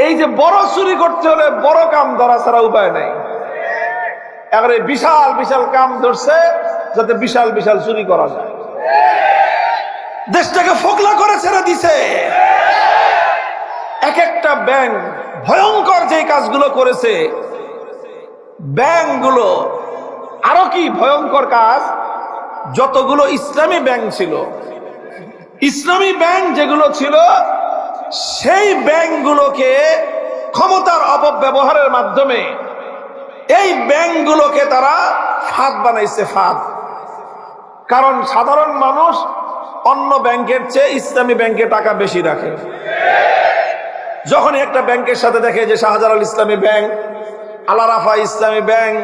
এই যে বড় চুরি করতে হলে বড় কাম ধরা ছাড়া উপায় নাই। এখন এই বিশাল বিশাল কাম ধরছে যাতে বিশাল বিশাল চুরি করা যায়। দেশটাকে ফোকলা করে ছেড়ে দিছে। এক একটা ব্যাংক ভয়ঙ্কর যে কাজগুলো করেছে, ব্যাংকগুলো আরো কি ভয়ঙ্কর কাজ, যতগুলো ইসলামী ব্যাংক ছিল, ইসলামী ব্যাংক যেগুলো ছিল, সেই ব্যাংকগুলোকে ক্ষমতার অপব্যবহারের মাধ্যমে এই ব্যাংকগুলোকে তারা ফাঁদ বানাইছে, ফাঁদ। কারণ সাধারণ মানুষ অন্য ব্যাংকের চেয়ে ইসলামী ব্যাংকে টাকা বেশি রাখে। যখন একটা ব্যাংকের সাথে দেখে যে শাহজালাল ইসলামী ব্যাংক, আলারাফা ইসলামী ব্যাংক,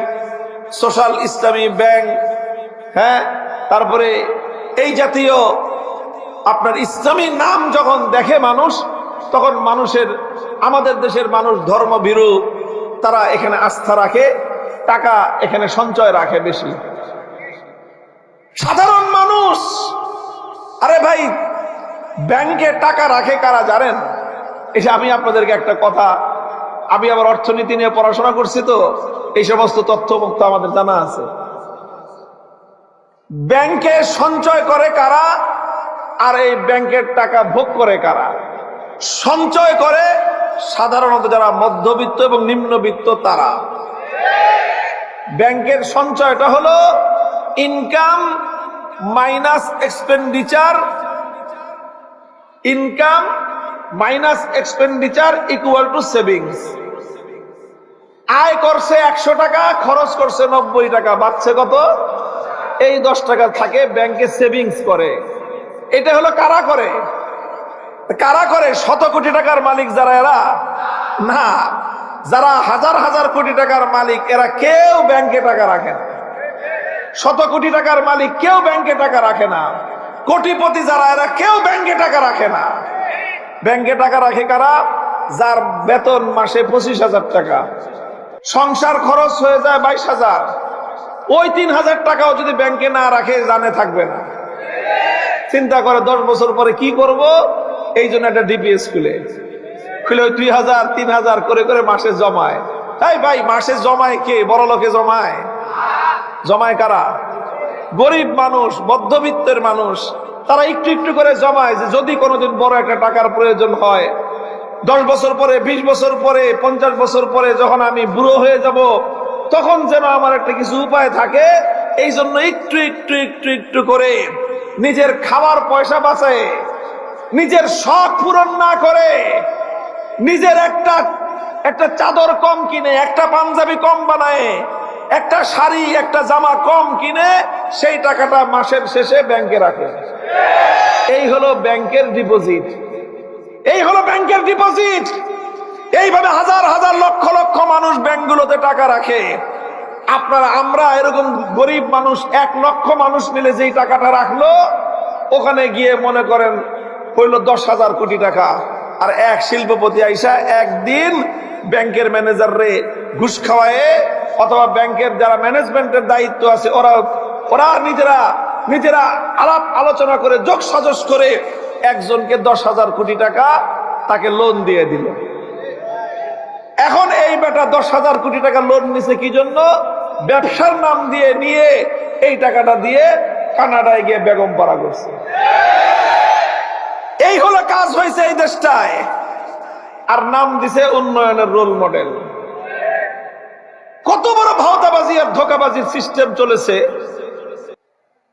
সোশ্যাল ইসলামী ব্যাংক, হ্যাঁ, তারপরে এই জাতীয় আপনার ইসলামী নাম যখন দেখে মানুষ, তখন আমাদের দেশের মানুষ ধর্মভীরু, তারা এখানে আস্থা রাখে, টাকা এখানে সঞ্চয় রাখে বেশি। সাধারণ মানুষ, আরে ভাই, ব্যাংকে টাকা রাখে কারা জানেন? এই যে আমি আপনাদেরকে একটা কথা, আমি আবার অর্থনীতি নিয়ে পড়াশোনা করছি, তো এই সমস্ত তথ্য আমাদের জানা আছে। ব্যাংকে সঞ্চয় করে কারা, আর এই ব্যাংকের টাকা ভোগ করে কারা? সঞ্চয় করে সাধারণত যারা মধ্যবিত্ত এবং নিম্নবিত্ত তারা। ব্যাংকের সঞ্চয়টা হলো income minus expenditure, income minus expenditure equal to savings. আয় করছে 100 টাকা, খরচ করছে 90 টাকা, বাঁচছে কত? এই 10 টাকা থাকে ব্যাংকে সেভিংস করে। এটা হলো কারা করে? কারা করে? শত কোটি টাকার মালিক যারা, এরা না। যারা হাজার হাজার কোটি টাকার মালিক, এরা কেউ ব্যাংকে টাকা রাখে না। শত কোটি টাকার মালিক কেউ ব্যাংকে টাকা রাখে না। কোটিপতি যারা, এরা কেউ ব্যাংকে টাকা রাখে না। ব্যাংকে টাকা রাখে কারা? যার বেতন মাসে 25,000 টাকা, সংসার খরচ হয়ে যায় 22,000, ওই 3,000 টাকাও যদি ব্যাংকে না রাখে জানে থাকবে না। চিন্তা করে 10 বছর পরে কি করব, এই জন্য একটা ডিপিএস খুলে ওই 2,000 3,000 করে করে মাসে জমায়। তাই ভাই, মাসে জমায় কে? বড় লোকে জমায়? জমায় কারা? গরিব মানুষ, মধ্যবিত্তের মানুষ, তারা একটু একটু করে জমায়, যে যদি কোনোদিন বড় একটা টাকার প্রয়োজন হয়, 10 বছর পরে, 20 বছর পরে, 50 বছর পরে যখন আমি বুড়ো হয়ে যাব, তখন যেন আমার একটা কিছু উপায় থাকে। এই জন্য একটু একটু একটু একটু করে নিজের খাবার পয়সা বাঁচায়, নিজের শখ পূরণ না করে, নিজের একটা চাদর কম কিনে, একটা পাঞ্জাবি কম বানায়, একটা শাড়ি, একটা জামা কম কিনে, সেই টাকাটা মাসের শেষে ব্যাংকে রাখে। এই হলো ব্যাংকের ডিপোজিট। এই হলো ব্যাংকের ডিপোজিট। এইভাবে হাজার হাজার লক্ষ লক্ষ মানুষ ব্যাংকগুলোতে টাকা রাখে। আমরা এরকম গরিব মানুষ 1 লক্ষ মানুষ মিলে যেই টাকাটা রাখলো, ওখানে গিয়ে মনে করেন হইল 10,000 কোটি টাকা। আর এক শিল্পপতি আইসা একদিন ব্যাংকের ম্যানেজার রে ঘুষ খাওয়ায়, অথবা ব্যাংকের যারা ম্যানেজমেন্টের দায়িত্ব আছে, ওরা নিজেরা আলাপ আলোচনা করে, যোগ সাজস করে একজনকে 10,000 কোটি টাকা তাকে লোন দিয়ে দিল। এখন এই বেটা 10,000 কোটি টাকা লোন নিছে কি জন্য? ব্যবসার নাম দিয়ে নিয়ে এই টাকাটা দিয়ে কানাডায় গিয়ে বেগম পাড়া করছে। এই হলো কাজ হয়েছে এই দেশটায়। আর নাম দিছে উন্নয়নের রোল মডেল। কত বড় ভাওতাবাজি আর ধোঁকাবাজির সিস্টেম চলেছে।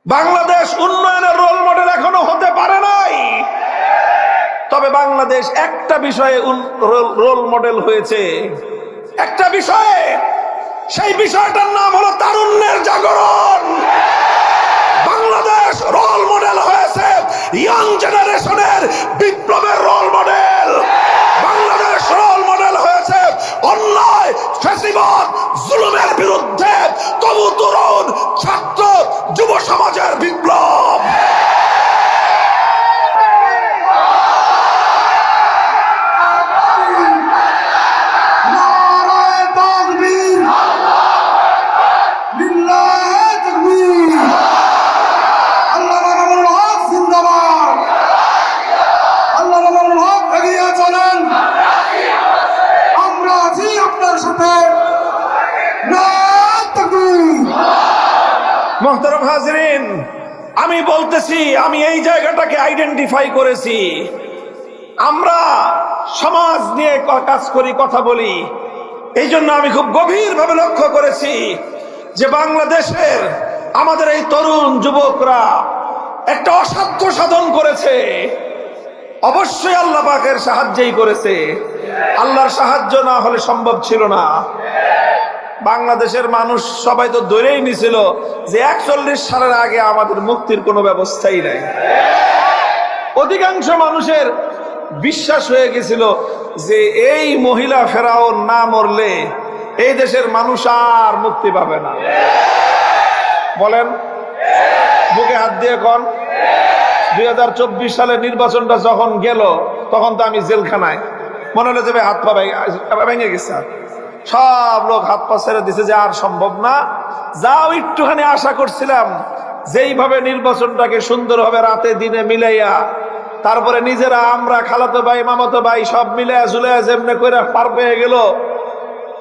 বাংলাদেশ উন্নয়নের রোল মডেল এখনো হতে পারে নাই, তবে বাংলাদেশ একটা বিষয়ে রোল মডেল হয়েছে, একটা বিষয়ে। সেই বিষয়টার নাম হলো তারুণ্যের জাগরণ। বাংলাদেশ রোল মডেল হয়েছে ইয়াং জেনারেশনের বিপ্লবের role model. Bangladesh role model হয়েছে অন্যায়, ফ্যাসিবাদ, জুলুমের বিরুদ্ধে তবু তরুণ ছাত্র যুব সমাজের বিপ্লব। মোহতারাম হাজরিন, আমি বলতেছি, আমি এই জায়গাটাকে আইডেন্টিফাই করেছি। আমরা সমাজ নিয়ে কাজ করি, কথা বলি। এই জন্য আমি খুব গভীরভাবে লক্ষ্য করেছি যে বাংলাদেশের আমাদের এই তরুণ যুবকরা একটা অসাধ্য সাধন করেছে। অবশ্যই আল্লাহ পাকের সাহায্যেই করেছে, আল্লাহর সাহায্য না হলে সম্ভব ছিল না। বাংলাদেশের মানুষ সবাই তো ধরেই নিছিল যে 41 সালের আগে আমাদের মুক্তির কোনো ব্যবস্থাই নাই। অধিকাংশ মানুষের বিশ্বাস হয়ে গেছিল যে এই মহিলা ফেরাউন না মরলে এই দেশের মানুষ আর মুক্তি পাবে না। বলেন, বুকে হাত দিয়ে কোন 2024 সালের নির্বাচনটা যখন গেল তখন তো আমি জেলখানায়, মনে হলো যে হাত পা ভেঙে গেছে। সব লোক হাত পা ছেড়ে দিছে যে আর সম্ভব না। যাও একটুখানি আশা করছিলাম যেইভাবে নির্বাচনটাকে সুন্দরভাবে রাতে দিনে মিলাইয়া, তারপরে নিজেরা আমরা খালাতো ভাই মামাতো ভাই সব মিলাইয়া ঝুলাইয়া যেমনে করে পার পেয়ে গেল,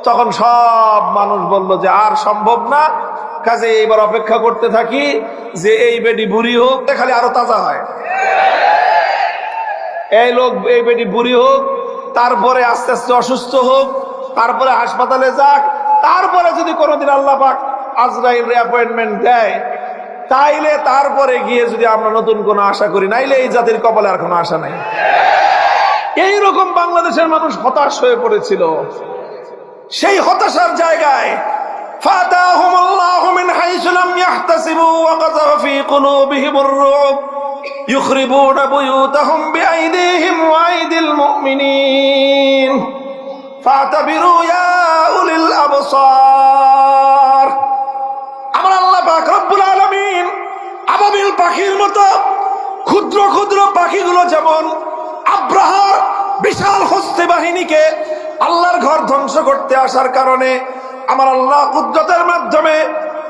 তখন সব মানুষ বলল যে আর সম্ভব না। কাজে এইবার অপেক্ষা করতে থাকি যে এই বেডি বুড়ি হোক, খালি আরো তাজা হয়। এই লোক, এই বেডি বুড়ি হোক, তারপরে আস্তে আস্তে অসুস্থ হোক, তারপরে হাসপাতালে যাক, তারপরে যদি কোনোদিন আল্লাহ পাক আজরাইল অ্যাপয়েন্টমেন্ট দেয়, তাইলে তারপরে গিয়ে যদি আমরা নতুন কোনো আশা করি, নাইলে এই জাতির কপালে আর কোনো আশা নাই। এইরকম বাংলাদেশের মানুষ হতাশ হয়ে পড়েছিল। সেই হতাশার জায়গায় ফাতাহুমুল্লাহু মিন হাইসু লাম ইয়াহতাসিবু ওয়া কাযাফা ফী কুলুবিহিমুর রুব ইখরিবুনা বুয়ুতাহুম বিআইদিহিম ওয়া আইদিল মুমিনিন ফাতাবিরু ইয়া উলিল আবসার। আমার আল্লাহ পাক রব্বুল আলামিন আবাবিল পাখির মতো ক্ষুদ্র ক্ষুদ্র পাখিগুলো যেমন আব্রাহার বিশাল হস্তি বাহিনীকে আল্লাহর ঘর ধ্বংস করতে আসার কারণে আমার আল্লাহ কুদরতের মাধ্যমে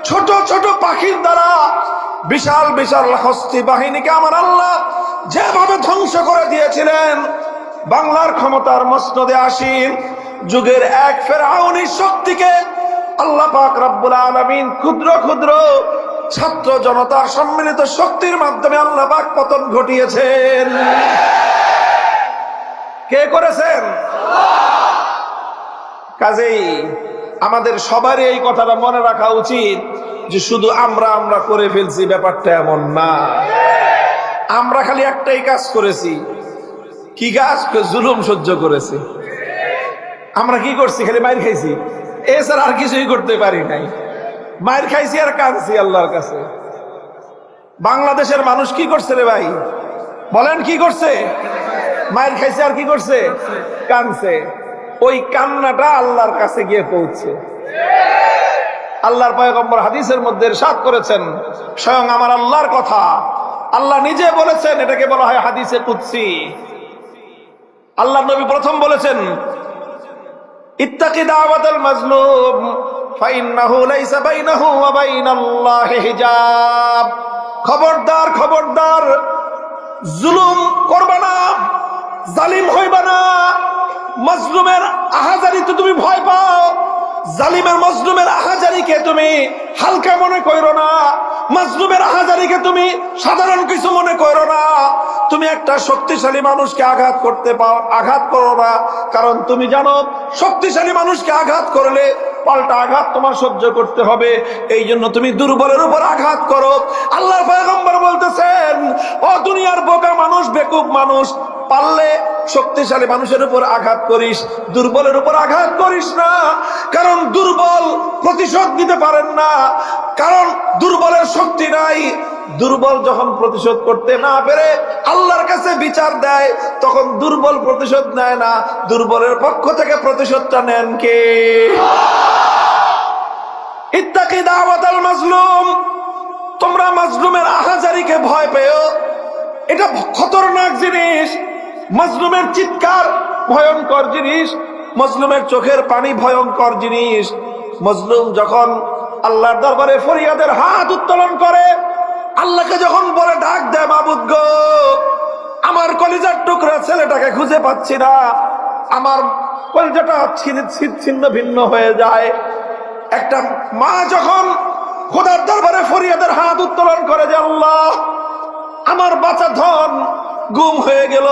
ছোট ছোট পাখির দ্বারা বিশাল বিশাল হস্তি বাহিনীকে আমার আল্লাহ যেভাবে ধ্বংস করে দিয়েছিলেন, বাংলার ক্ষমতার মসনদে আসীন যুগের এক ফেরাউনি শক্তিকে আল্লাহ পাক রব্বুল আলামিন ক্ষুদ্র ক্ষুদ্র ছাত্র জনতার সম্মিলিত শক্তির মাধ্যমে আল্লাহ পাক পতন ঘটিয়েছেন। কে করেছেন? কাজেই আমাদের সবারই এই কথাটা মনে রাখা উচিত যে শুধু আমরা আমরা করে ফেলছি, ব্যাপারটা এমন না। আমরা খালি একটাই কাজ করেছি। কি কাজ? জুলুম সহ্য করেছি। আমরা কি করছি? খালি মাইর খাইছি, এছাড়া আর কিছুই করতে পারি নাই। মাইর খাইছি আর কাঁদছি আল্লাহর কাছে। বাংলাদেশের মানুষ কি করছে রে ভাই? বলেন কি করছে? মাইর খাইছে আর কি করছে? কাঁদছে। ওই কান্নাটা আল্লাহর কাছে গিয়ে পৌঁছে। আল্লাহর পয়গম্বর হাদিসের মধ্যে ইরশাদ করেছেন, স্বয়ং আমার আল্লাহর কথা, আল্লাহ নিজে বলেছেন, এটাকে বলা হয় হাদিসে কুদসি। আল্লাহর নবী প্রথম বলেছেন, ইত্তাকি দাওয়াতাল মাজলুম ফাইন্নাহু লাইসা বাইনাহু ওয়া বাইনাল্লাহি হিজাব। খবরদার খবরদার, জুলুম করবা না, জালিম হইবা না। মাজলুমের আহাজারি তো তুমি ভয় পাও, জালিমের মাজলুমের আহাজারিকে তুমি হালকা মনে করো না, মাজলুমের আহাজারিকে তুমি সাধারণ কিছু মনে করো না। তুমি একটা শক্তিশালী মানুষকে আঘাত করো না, কারণ তুমি জানো শক্তিশালী মানুষকে আঘাত করলে পাল্টা আঘাত তোমার সহ্য করতে হবে। এই জন্য তুমি দুর্বলের উপর আঘাত করো। আল্লাহর পয়গম্বর বলতেছেন, ও দুনিয়ার বোকা মানুষ, বেকুব মানুষ, পারলে শক্তিশালী মানুষের উপর আঘাত করিস, দুর্বলের উপর আঘাত করিস না। কারণ দুর্বল প্রতিশোধ দিতে পারেন না, কারণ দুর্বলের শক্তি নাই। দুর্বল যখন প্রতিশোধ করতে না পেরে আল্লাহর কাছে বিচার দেয়, তখন দুর্বল প্রতিশোধ নেয় না, দুর্বলের পক্ষ থেকে প্রতিশোধটা নেন কে? ইত্তাকি দাওয়াতাল মাজলুম, তোমরা মাজলুমের আহাজারিকে ভয় পেও, এটা খতরনাক জিনিস। মাজলুমের চিৎকার ভয়ঙ্কর জিনিস, মাজলুমের চোখের পানি ভয়ঙ্কর জিনিস। মাজলুম যখন আল্লাহর দরবারে ফরিয়াদের হাত উত্তোলন করে, আল্লাহকে যখন বলে ডাক দেয়, মাবুদ গো, আমার কলিজার টুকরা ছেলেটাকে খুঁজে পাচ্ছি না, আমার কলিজাটা ছিন্ন ভিন্ন হয়ে যায়। একটা মা যখন খোদার দরবারে ফরিয়াদের হাত উত্তোলন করে যে আল্লাহ, আমার বাচ্চা ধন গুম হয়ে গেল,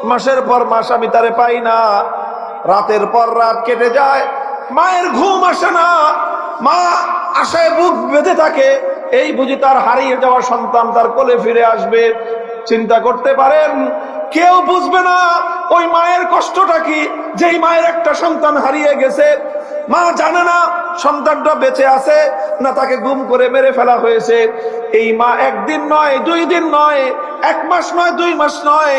মাসের পর মাস আমি তারে পাই না, রাতের পর রাত কেটে যায়, মায়ের ঘুম আসে না, মা আশায় বুক বেঁধে থাকে, এই বুঝি তার হারিয়ে যাওয়া সন্তান তার কোলে ফিরে আসবে। চিন্তা করতে পারেন, কেউ বুঝবে না ওই মায়ের কষ্টটা কি, যেই মায়ের একটা সন্তান হারিয়ে গেছে। মা জানে না সন্তানটা বেঁচে আছে না তাকে গুম করে মেরে ফেলা হয়েছে। এই মা একদিন নয়, 2 দিন নয়, 1 মাস নয়, 2 মাস নয়,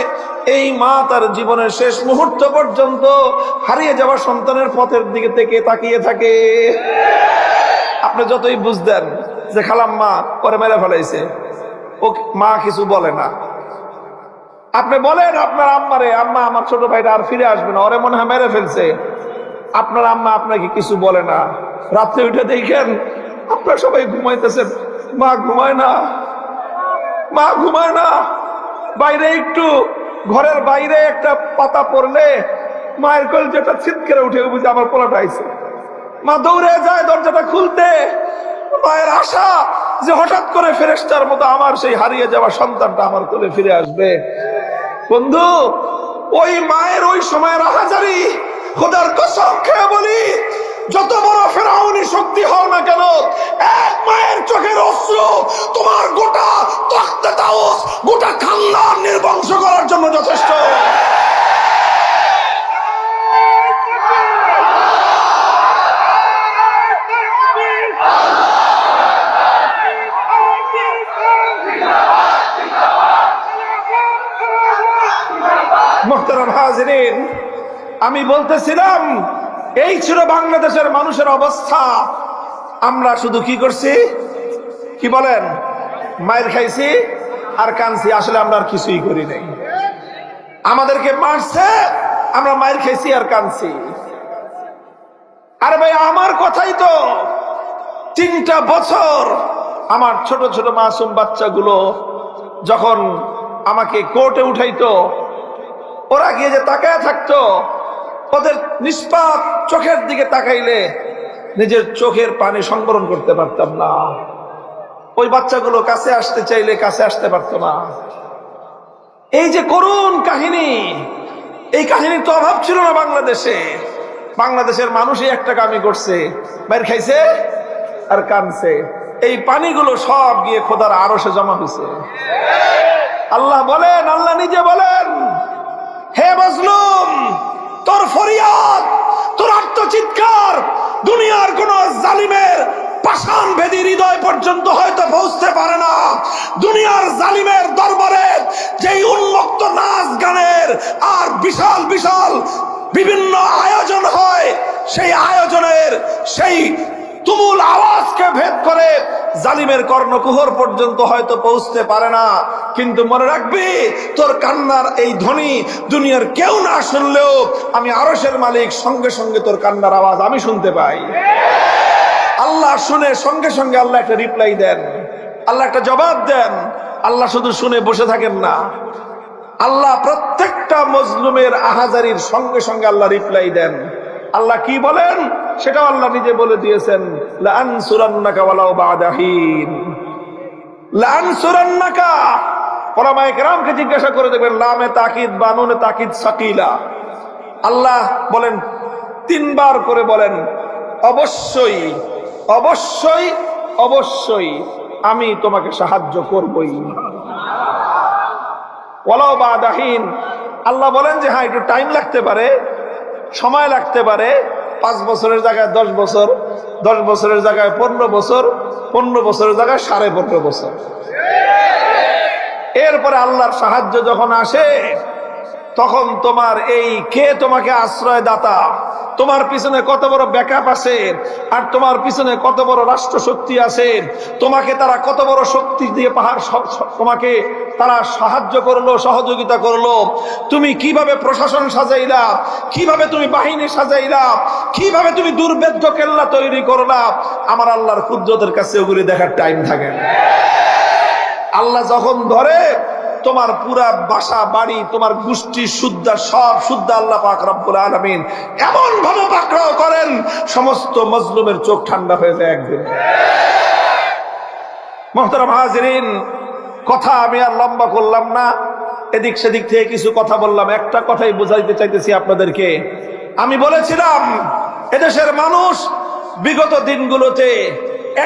এই মা তার জীবনের শেষ মুহূর্ত পর্যন্ত হারিয়ে যাওয়া সন্তানের পথের দিকে থেকে তাকিয়ে থাকে। আপনি যতই বুঝতেন যে খালাম্মা পরে মেরে ফেলাইছে, ও মা কিছু বলে না। আপনি বলেন আপনার আম্মারে, আম্মা আমার ছোট ভাইটা আর ফিরে আসবে না, ওরে মনে হয় মেরে ফেলছে, আপনার আম্মা আপনাকে কিছু বলে না। রাত্রে উঠে দেখেন আপনারা সবাই ঘুমাইতেছেন, মা ঘুমায় না, মা ঘুমায় না। বাইরে একটু, ঘরের বাইরে একটা পাতা পড়লে মায়ের কলিজাটা ছিটকে উঠে, বুঝে আমার পোলাটা আইছে। মা দৌড়ে যায় দরজাটা খুলতে, মায়ের আশা যে হঠাৎ করে ফেরেশতার মতো আমার সেই হারিয়ে যাওয়া সন্তানটা আমার কোলে ফিরে আসবে। বন্ধু, ওই মায়ের ওই সময়ের আহাজারি, খোদার কসম খেয়ে বলি, যত বড় ফেরাউনি শক্তি হও না কেন, এক মায়ের চোখের অশ্রু তোমার গোটা তখতে তাউস, গোটা খানদান নির্বংশ করার জন্য যথেষ্ট। মুহতারাম হাজিরিন, আমি বলতেছিলাম এই ছিল বাংলাদেশের মানুষের অবস্থা। আমরা শুধু কি করছি, কি বলেন, মায়ের খাইছি আর কানছি, আসলে আমরা আর কিছুই করি নাই। আমাদেরকে মারছে, আমরা মায়ের খাইছি আর কানছি। আরে ভাই, আমার কথাই তো 3টা বছর আমার ছোট ছোট মাসুম বাচ্চাগুলো যখন আমাকে কোর্টে উঠাইতো, ওরা গিয়ে যে তাকায় থাকতো, ওদের নিষ্পাপ চোখের দিকে তাকাইলে নিজের চোখের পানি সংবরণ করতে পারতাম না। ওই বাচ্চাগুলো কাছে আসতে চাইলে কাছে আসতে পারতো না। এই যে করুণ কাহিনী, এই কাহিনীর তো অভাব ছিল না বাংলাদেশে। বাংলাদেশের মানুষই একটা কামি করছে, মার খাইছে আর কানছে। এই পানিগুলো সব গিয়ে খোদার আরশে জমা হয়েছে। আল্লাহ বলেন, আল্লাহ নিজে বলেন, হে মাজলুম, তোর ফরিয়াদ, তোর আর্তচিৎকার দুনিয়ার কোন জালিমের পাষাণ ভেদী হৃদয় পর্যন্ত হয়তো পৌঁছতে পারে না। দুনিয়ার জালিমের দরবারে যেই উন্মুক্ত নাচ গানের আর বিশাল বিশাল বিভিন্ন আয়োজন হয়, সেই আয়োজনের সেই তুমুল আওয়াজকে ভেদ করে জালিমের কর্ণকুহর পর্যন্ত হয়তো পৌঁছতে পারে না। কিন্তু মনে রাখবি, তোর কান্নার এই ধ্বনি দুনিয়ার কেউ না শুনলেও আমি আরশের মালিক, সঙ্গে সঙ্গে তোর কান্নার আওয়াজ আমি শুনতে পাই। আল্লাহ শুনে সঙ্গে সঙ্গে আল্লাহ একটা রিপ্লাই দেন, আল্লাহ একটা জবাব দেন। আল্লাহ শুধু শুনে বসে থাকেন না, আল্লাহ প্রত্যেকটা মজলুমের আহাজারির সঙ্গে সঙ্গে আল্লাহ রিপ্লাই দেন। আল্লাহ কি বলেন সেটাও আল্লাহ নিজে বলে দিয়েছেন। লাআনসুরান্নাকা ওয়ালাউ বা'দা হিন। লাআনসুরান্নাকা, ওলামায়ে কেরামকে জিজ্ঞাসা করে দেখবেন, লামে তাকিদ বা নুনে তাকিদ সাকিলা। আল্লাহ বলেন, তিনবার করে বলেন, অবশ্যই অবশ্যই অবশ্যই আমি তোমাকে সাহায্য করবই। ওয়ালাউ বা'দা হিন, আল্লাহ বলেন যে হ্যাঁ একটু টাইম লাগতে পারে, সময় লাগতে পারে, 5 বছরের জায়গায় 10 বছর, 10 বছরের জায়গায় 15 বছর, 15 বছরের জায়গায় 15.5 বছর। এরপরে আল্লাহর সাহায্য যখন আসে, তখন তোমার এই কে তোমাকে আশ্রয় দাতা, তোমার পিছনে কত বড় ব্যাকআপ আছে, আর তোমার পিছনে কত বড় রাষ্ট্র শক্তি আছে, তোমাকে তারা কত বড় শক্তি দিয়ে তোমাকে তারা সাহায্য করলো, সহযোগিতা করলো, তুমি কিভাবে প্রশাসন সাজাইলা, কিভাবে তুমি বাহিনী সাজাইলা, কিভাবে তুমি দুর্ভেদ্য কেল্লা তৈরি করলা, আমার আল্লাহর কুদরতের কাছে ওগুলি দেখার টাইম থাকে না। আল্লাহ যখন ধরে, তোমার পুরা বাসা বাড়ি, তোমার গোষ্ঠী শুদ্ধা, সব শুদ্ধা আল্লাহ পাক রব্বুল আলামিন এমন ভাবে পাকড়াও করেন, সমস্ত মজলুমের চোখ ঠান্ডা হয়ে যায় একদিন। মুহতারাম হাজিরিন, কথা আমি আর লম্বা করলাম না, এদিক সেদিক থেকে কিছু কথা বললাম। একটা কথাই বোঝাইতে চাইতেছি আপনাদেরকে। আমি বলেছিলাম এদেশের মানুষ বিগত দিনগুলোতে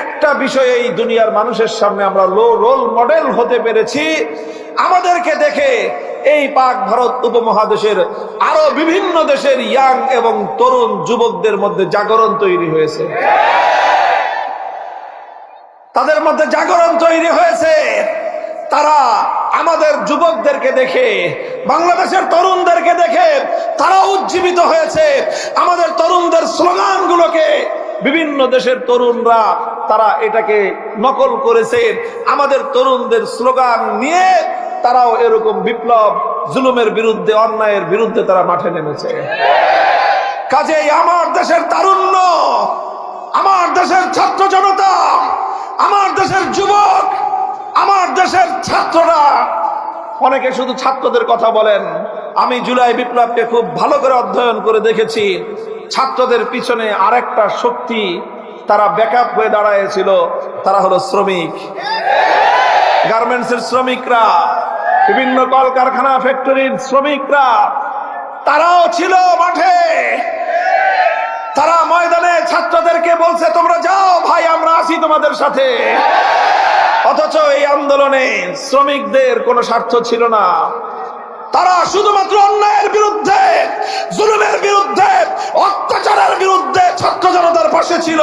একটা বিষয়ে এই দুনিয়ার মানুষের সামনে আমরা রোল মডেল হতে পেরেছি। আমাদেরকে দেখে এই পাক ভারত উপমহাদেশের আরো বিভিন্ন দেশের ইয়াং এবং তরুণ যুবকদের মধ্যে জাগরণ তৈরি হয়েছে, তাদের মধ্যে জাগরণ তৈরি হয়েছে। তারা আমাদের যুবকদেরকে দেখে, বাংলাদেশের তরুণদেরকে দেখে তারা উজ্জীবিত হয়েছে। আমাদের তরুণদের স্লোগানগুলোকে বিভিন্ন দেশের তরুণরা তারা এটাকে নকল করেছে। আমাদের তরুণদের স্লোগান নিয়ে তারাও এরকম বিপ্লব, জুলুমের বিরুদ্ধে, অন্যায়ের বিরুদ্ধে তারা মাঠে নেমেছে। কাজেই আমার দেশের তারুণ্য, আমার দেশের ছাত্র জনতা, আমার দেশের যুবক, আমার দেশের ছাত্ররা, অনেকে শুধু ছাত্রদের কথা বলেন, আমি জুলাই বিপ্লবকে খুব ভালো করে অধ্যয়ন করে দেখেছি। ছাত্রদের পিছনে আরেকটা শক্তি তারা ব্যাকআপ হয়ে দাঁড়ায়ছিল, তারা হলো শ্রমিক, গার্মেন্টসের শ্রমিকরা, বিভিন্ন কলকারখানা ফ্যাক্টরির শ্রমিকরা, তারাও ছিল মাঠে। তারা ময়দানে ছাত্রদেরকে বলছে, তোমরা যাও ভাই, আমরা আছি তোমাদের সাথে। অথচ এই আন্দোলনে শ্রমিকদের কোনো স্বার্থ ছিল না। তারা শুধুমাত্র অন্যায়ের বিরুদ্ধে, জুলুমের বিরুদ্ধে, অত্যাচারের বিরুদ্ধে ছাত্র জনতার পাশে ছিল।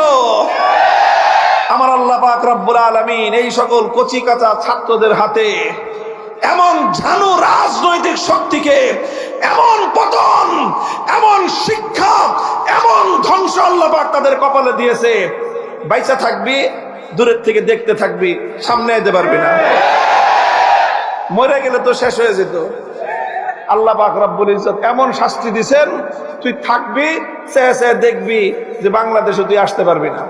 আমার আল্লাহ পাক রব্বুল আলামিন এই সকল কচি কাঁচা ছাত্রদের হাতে এমন ঝানু রাজনৈতিক শক্তিকে, এমন পতন, এমন শিক্ষা, এমন ধ্বংস আল্লাহ পাক তাদের কপালে দিয়েছে। বাইচা থাকবি, দূরের থেকে দেখতে থাকবি, সামনে যেতে পারবি না। মরে গেলে তো শেষ হয়ে যেত। আল্লাহ পাক রব্বুল ইজ্জত এমন শাস্তি দিবেন, তুই থাকবি, চেয়ে চেয়ে দেখবি যে বাংলাদেশে তুই আসতে পারবি না।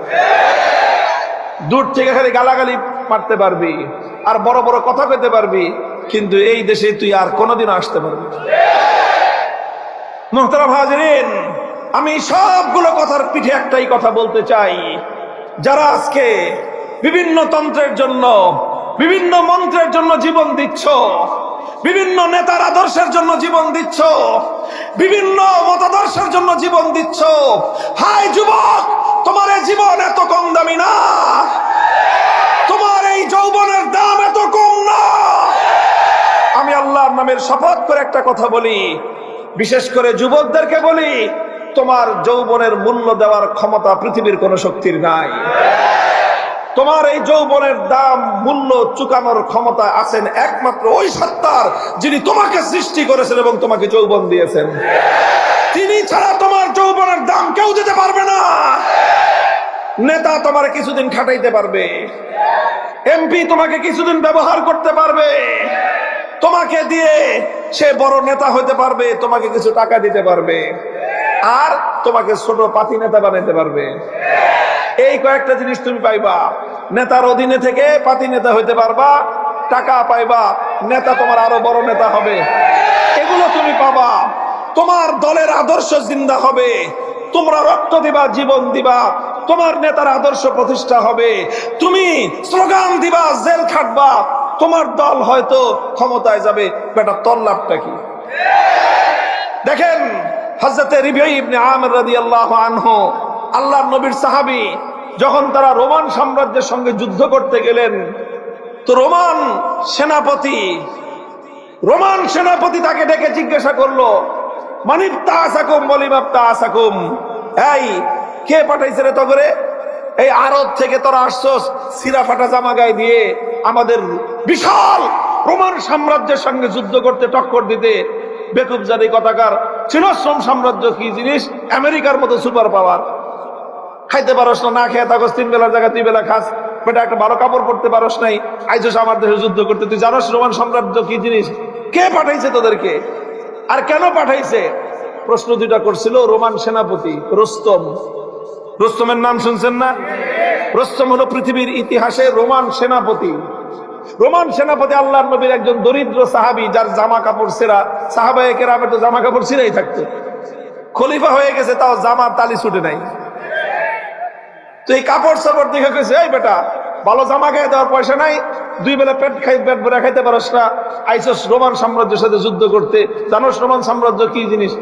দূর থেকে খালি গালাগালি মারতে পারবি আর বড় বড় কথা পেতে পারবি, কিন্তু এই দেশে তুই আর কোনোদিন আসতে পারবি না। মুহতারাম হাজিরিন, আমি সবগুলো কথার পিঠে একটাই কথা বলতে চাই। যারা আজকে বিভিন্ন তন্ত্রের জন্য, বিভিন্ন মন্ত্রের জন্য জীবন দিচ্ছ, বিভিন্ন নেতার আদর্শের জন্য জীবন দিচ্ছ, বিভিন্ন মতাদর্শের জন্য জীবন দিচ্ছ, হাই যুবক, তোমার এই জীবন এত কম দামি না, তোমার এই যৌবনের দাম এত কম না। আমি আল্লাহর নামের শপথ করে একটা কথা বলি, বিশেষ করে যুবকদেরকে বলি, তোমার যৌবনের মূল্য দেওয়ার ক্ষমতা পৃথিবীর কোন শক্তির নাই। তোমার এই যৌবনের দাম, মূল্য চুকানোর ক্ষমতা আছেন একমাত্র ওই সত্তার, যিনি তোমাকে সৃষ্টি করেছেন এবং তোমাকে যৌবন দিয়েছেন। তিনি ছাড়া তোমার যৌবনের দাম কেউ দিতে পারবে না। নেতা তোমার কিছুদিন খাটাইতে পারবে, এমপি তোমাকে কিছুদিন ব্যবহার করতে পারবে, তোমাকে দিয়ে সে বড় নেতা হইতে পারবে, তোমাকে কিছু টাকা দিতে পারবে, আর তোমাকে ছোট পাতি নেতা বানাইতে পারবে। এই কয়েকটা জিনিস তুমি পাইবা। নেতার অধীনে থেকে পাতি নেতা হইতে পারবা, টাকা পাইবা, নেতা তোমার আরো বড় নেতা হবে, এগুলো তুমি পাবা। তোমার দলের আদর্শ জিন্দা হবে, তোমরা রক্ত দিবা, জীবন দিবা, তোমার নেতার আদর্শ প্রতিষ্ঠা হবে, তুমি স্লোগান দিবা, জেল খাটবা, তোমার দল হয়তো ক্ষমতায় যাবে, বেটা তোর লাভটা কি? দেখেন হযরতে রিবিঈ ইবনে আমির রাদিয়াল্লাহু আনহু আল্লাহর নবীর সাহাবী, যখন তারা রোমান সাম্রাজ্যের সঙ্গে যুদ্ধ করতে গেলেন, তো রোমান সেনাপতি তাকে ডেকে জিজ্ঞাসা করলো, মানিবতা আসাকুম বলিবাপ্তা আসাকুম, এই কে পাঠাইছে রে তগরে? এই আরব থেকে তোরা আসছস সিরা ফাটা জামা গায়ে দিয়ে আমাদের বিশাল রোমান সাম্রাজ্যের সঙ্গে যুদ্ধ করতে, টক্কর দিতে। বেকুব জাতি কথাকার, চিরশ্রম সাম্রাজ্য কি জিনিস? আমেরিকার মতো সুপার পাওয়ার। খাইতে পারস না, না খেয়ে থাকস, 3 বেলার জায়গায় 2 বেলা খাস, বেটা একটা ভালো কাপড় পরতে পারস নাই, আইসস আমার দেশে যুদ্ধ করতে। তুই জানোস রোমান সাম্রাজ্য কি জিনিস? কে পাঠাইছে তোদেরকে আর কেন পাঠাইছে? প্রশ্ন দুইটা করছিল রোমান সেনাপতি রুস্তম। রুস্তমের নাম শুনছেন না? রুস্তম হলো পৃথিবীর ইতিহাসে রোমান সেনাপতি। রোমান সেনাপতি আল্লাহর নবীর একজন দরিদ্র সাহাবী, যার জামা কাপড় ছেঁড়া। সাহাবায়ে কেরামের তো জামা কাপড় ছিঁড়াই থাকতো। খলিফা হয়ে গেছে, তাও জামার তালি ছুটে নাই। তো এই কাপড় সাপড় দেখে গেছে, এই বেটা ভালো জামা গায়ে দেওয়ার পয়সা নাই, 2 বেলা পেট ভরে খাইতে পারস না, আইসস রোমান সাম্রাজ্যের সাথে যুদ্ধ করতে। জানোস রোমান সাম্রাজ্য কি জিনিস?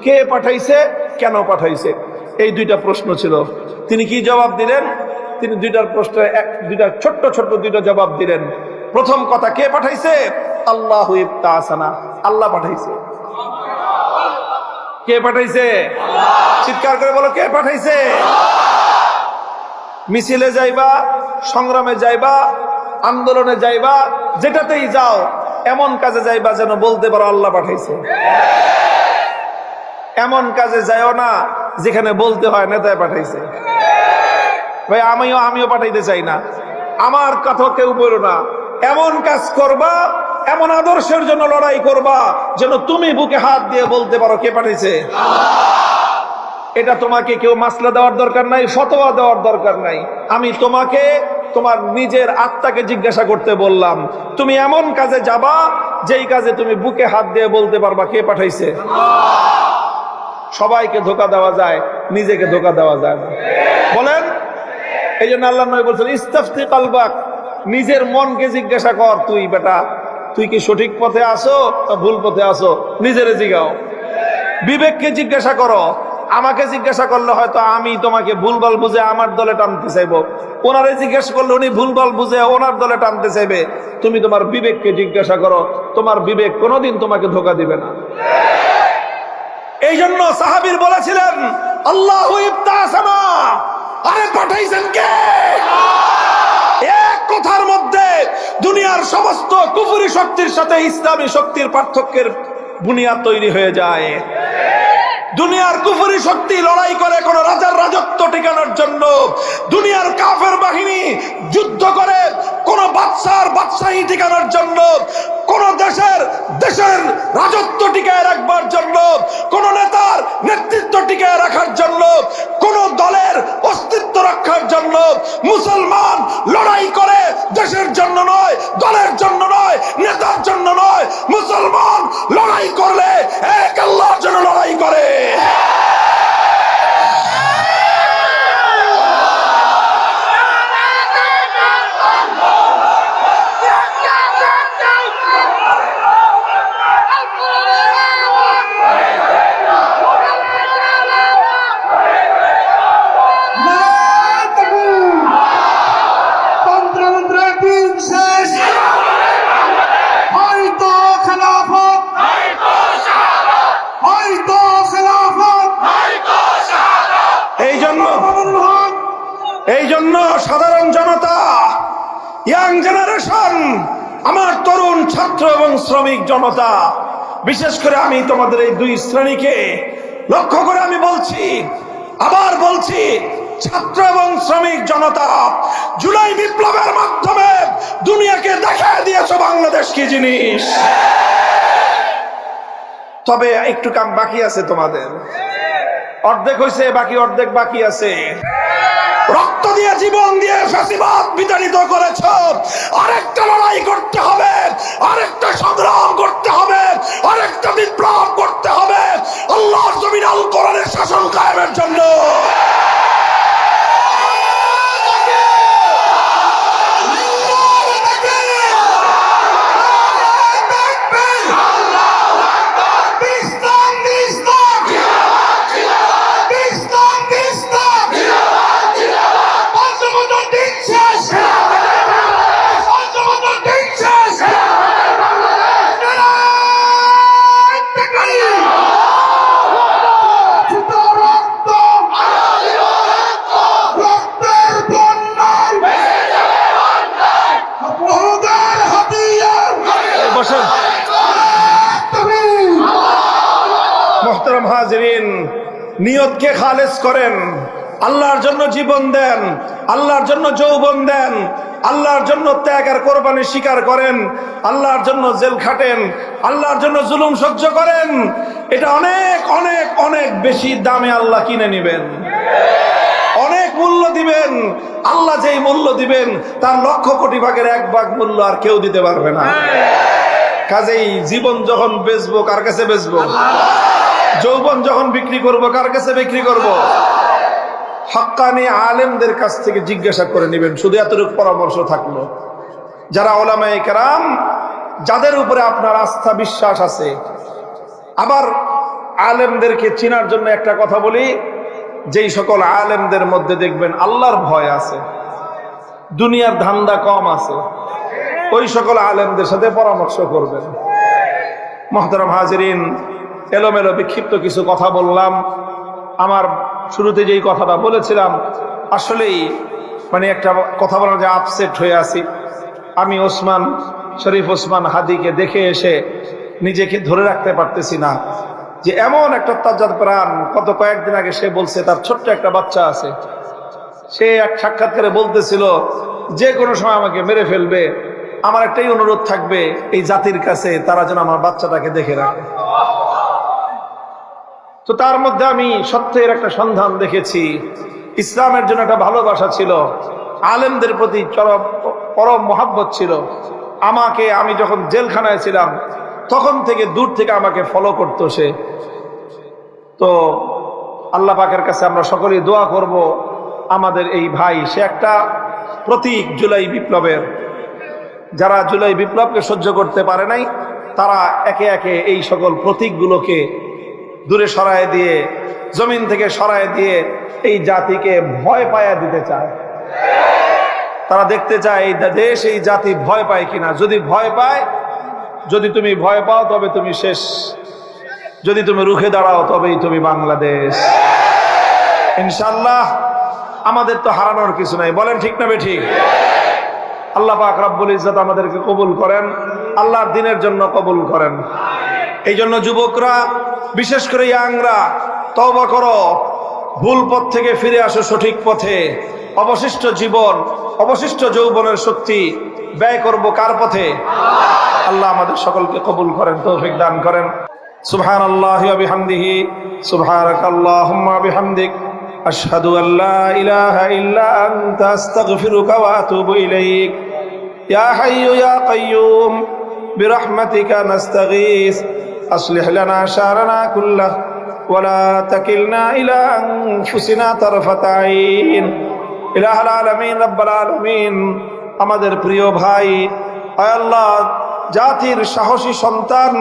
কে পাঠাইছে, কেন পাঠাইছে? এই 2টা প্রশ্ন ছিল। তিনি কি জবাব দিলেন? তিনি 2টার প্রশ্নে 2টা ছোট্ট ছোট্ট 2টা জবাব দিলেন। প্রথম কথা, কে পাঠাইছে? আল্লাহু ইবতাসানা, আল্লাহ পাঠাইছে। কে পাঠাইছে? চিৎকার করে বলো, কে পাঠাইছে? মিছিলে যাইবা, সংগ্রামে যাইবা, আন্দোলনে যাইবা, যেটাতেই যাও, এমন কাজে যাইবা যেন বলতে পারো আল্লাহ পাঠাইছে। এমন কাজে যাইও না যেখানে বলতে হয় নেতায় পাঠাইছে। ভাই আমিও পাঠাইতে চাই না, আমার কথা কেউ বলো না। এমন কাজ করবা, এমন আদর্শের জন্য লড়াই করবা যেন তুমি বুকে হাত দিয়ে বলতে পারো কে পাঠাইছে। এটা তোমাকে কেউ মাসলা দেওয়ার দরকার নাই, ফতোয়া দেওয়ার দরকার নাই। আমি তোমাকে তোমার নিজের আত্মাকে জিজ্ঞাসা করতে বললাম। তুমি এমন কাজে যাবা যেই কাজে তুমি বুকে হাত দিয়ে বলতে পারবা কে পাঠাইছে। সবাইকে ধোকা দেওয়া যায়, নিজেকে ধোকা দেওয়া যায় না। বলেন, এই জন্য আল্লাহ নবী বলছেন, ইস্তাফতি কালবাক, নিজের মনকে জিজ্ঞাসা কর, তুই বেটা তুই কি সঠিক পথে আসো না ভুল পথে আসো? নিজেরে জিগাও। বিবেককে জিজ্ঞাসা করো। আমাকে জিজ্ঞাসা করলে হয়তো আমি তোমাকে ভুলভাল বুঝে আমার দলে টানতে চাইবো, ওনারে জিজ্ঞাসা করলে উনি ভুলভাল বুঝে ওনার দলে টানতে চাইবে। তুমি তোমার বিবেককে জিজ্ঞাসা করো, তোমার বিবেক কোনোদিন তোমাকে ধোকা দিবে না। এই জন্য সাহাবীর বলেছিলেন, আল্লাহু ইবতাসানা, আরে পাঠাইছেন কে? এক কথার মধ্যে দুনিয়ার সমস্ত কুফরি শক্তির সাথে ইসলামী শক্তির পার্থক্যের বুনিয়াদ তৈরি হয়ে যায়। দুনিয়ার কুফরি শক্তি লড়াই করে কোন রাজার রাজত্ব টিকানোর জন্য, দুনিয়ার কাফের বাহিনী যুদ্ধ করে কোন বাদশাহী টিকানোর জন্য, কোন দেশের রাজত্ব টিকায় রাখবার জন্য, কোন নেতার নেতৃত্ব টিকায় রাখার জন্য, কোন দলের অস্তিত্ব রক্ষার জন্য মুসলমান লড়াই করে দেশের জন্য নয়, দলের জন্য নয়, নেতার জন্য নয়। মুসলমান লড়াই করলে এক আল্লাহর জন্য লড়াই করে। এই জন্য সাধারণ জনতা, ইয়াং জেনারেশন, আমার তরুণ ছাত্র এবং শ্রমিক জনতা, বিশেষ করে আমি তোমাদের এই 2 শ্রেণীকে লক্ষ্য করে আমি বলছি, আবার বলছি, ছাত্র এবং শ্রমিক জনতা, জুলাই বিপ্লবের মাধ্যমে দুনিয়াকে দেখায় দিয়েছো বাংলাদেশ কি জিনিস। তবে একটু কাম বাকি আছে তোমাদের। অর্ধেক হয়েছে, বাকি অর্ধেক বাকি আছে। রক্ত দিয়ে জীবন দিয়ে ফ্যাসিবাদ বিতাড়িত করেছ, আরেকটা লড়াই করতে হবে, আরেকটা সংগ্রাম করতে হবে, আরেকটা বিপ্লব করতে হবে আল্লাহর জমিন আল কোরআনের শাসন কায়েমের জন্য। হাজিরিন, নিয়তকে খালেস করেন, আল্লাহর জন্য জীবন দেন, আল্লাহর জন্য যৌবন দেন, আল্লাহর জন্য ত্যাগ আর কোরবানি স্বীকার করেন, আল্লাহর জন্য জেল খাটেন, আল্লাহর জন্য জুলুম সহ্য করেন। এটা অনেক অনেক অনেক বেশি দামে আল্লাহ কিনে নেবেন, অনেক মূল্য দিবেন। আল্লাহ যেই মূল্য দিবেন তার 1,00,000 কোটি ভাগের 1 ভাগ মূল্য আর কেউ দিতে পারবে না। কাজেই জীবন যখন বেচবো কার কাছে বেচবো? যৌবন যখন বিক্রি করব কার কাছে বিক্রি করব? হক্কানি আলেমদের কাছ থেকে জিজ্ঞাসা করে নেবেন। শুধু এতটুকু পরামর্শ থাকলো, যারা উলামায়ে কেরাম, যাদের উপরে আপনার আস্থা বিশ্বাস আছে। আবার আলেমদেরকে চিনার জন্য একটা কথা বলি, যেই সকল আলেমদের মধ্যে দেখবেন আল্লাহর ভয় আছে, দুনিয়ার ধান্দা কম আছে, ওই সকল আলেমদের সাথে পরামর্শ করবেন। মুহতারাম হাজিরিন, এলোমেলো বিক্ষিপ্ত কিছু কথা বললাম। আমার শুরুতে যেই কথাটা বলেছিলাম, আসলেই মানে একটা কথা বলার যে আপসেট হয়ে আছি। আমি ওসমান শরীফ ওসমান হাদিকে দেখে এসে নিজেকে ধরে রাখতে পারতেছি না, যে এমন একটা তাজ্জাদ প্রাণ। কত কয়েকদিন আগে সে বলছে তার ছোট্ট একটা বাচ্চা আছে, সে এক সাক্ষাৎকারে বলতেছিল যে কোনো সময় আমাকে মেরে ফেলবে, আমার একটাই অনুরোধ থাকবে এই জাতির কাছে, তারা যেন আমার বাচ্চাটাকে দেখে রাখে। তো তার মধ্যে আমি সত্যের একটা সন্ধান দেখেছি, ইসলামের জন্য একটা ভালোবাসা ছিল, আলেমদের প্রতি পরম মহাব্বত ছিল। আমি যখন জেলখানায় ছিলাম তখন থেকে দূর থেকে আমাকে ফলো করতো সে। তো আল্লাহ পাকের কাছে আমরা সকলেই দোয়া করব, আমাদের এই ভাই, সে একটা প্রতীক জুলাই বিপ্লবের। যারা জুলাই বিপ্লবকে সহ্য করতে পারে নাই, তারা একে একে এই সকল প্রতীকগুলোকে দূরে সরায় দিয়ে, জমিন থেকে সরায় দিয়ে এই জাতিকে ভয় পায়া দিতে চায়। তারা দেখতে চায় এই দেশ, এই জাতি ভয় পায় কিনা। যদি ভয় পায়, যদি তুমি ভয় পাও তবে তুমি শেষ, যদি তুমি রুখে দাঁড়াও তবেই তুমি বাংলাদেশ। ইনশাআল্লাহ আমাদের তো হারানোর কিছু নাই, বলেন ঠিক না বেঠিক? আল্লাহ পাক রব্বুল ইজ্জত আমাদেরকে কবুল করেন, আল্লাহর দ্বীনের জন্য কবুল করেন। এই জন্য যুবকরা, বিশেষ করে ইয়াংরা, তওবা করো, ভুল পথ থেকে ফিরে আসো সঠিক পথে। অবশিষ্ট জীবন, অবশিষ্ট যৌবনের শক্তি ব্যয় করব কার পথে? আল্লাহ আমাদের সকলকে কবুল করেন, তৌফিক দান করেন। সুবহানাল্লাহি ওয়া বিহামদিহি, সুবহানাকাল্লাহুম্মা ওয়া বিহামদিক, আশহাদু আল্লা ইলাহা ইল্লা আনতা, আস্তাগফিরুকা ওয়া আতুবু ইলাইক। ইয়া হাইয়্যু ইয়া কাইয়্যুম বিরহমাতিকা নাস্তাগীস, أصلح لنا شأننا كله ولا تكلنا إلى أنفسنا طرفة عين। إله العالمين رب العالمين, আমাদের প্রিয় ভাই, আয় আল্লাহ জাতির সাহসী সন্তান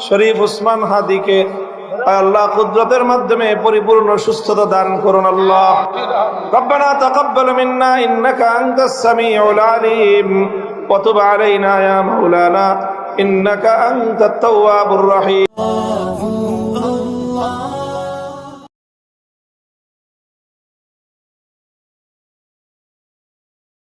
শরীফ ওসমান হাদিকে আয় আল্লাহ কুদরতের মাধ্যমে পরিপূর্ণ সুস্থতা দান করুন। আল্লাহ রব্বানা তাকাব্বাল মিন্না ইন্নাকা আনতাস সামিউল আলিম ওয়া তুব আলাইনা ইয়া মাওলানা ইন্নাকা আনতাত তাওয়াবুর রহিম।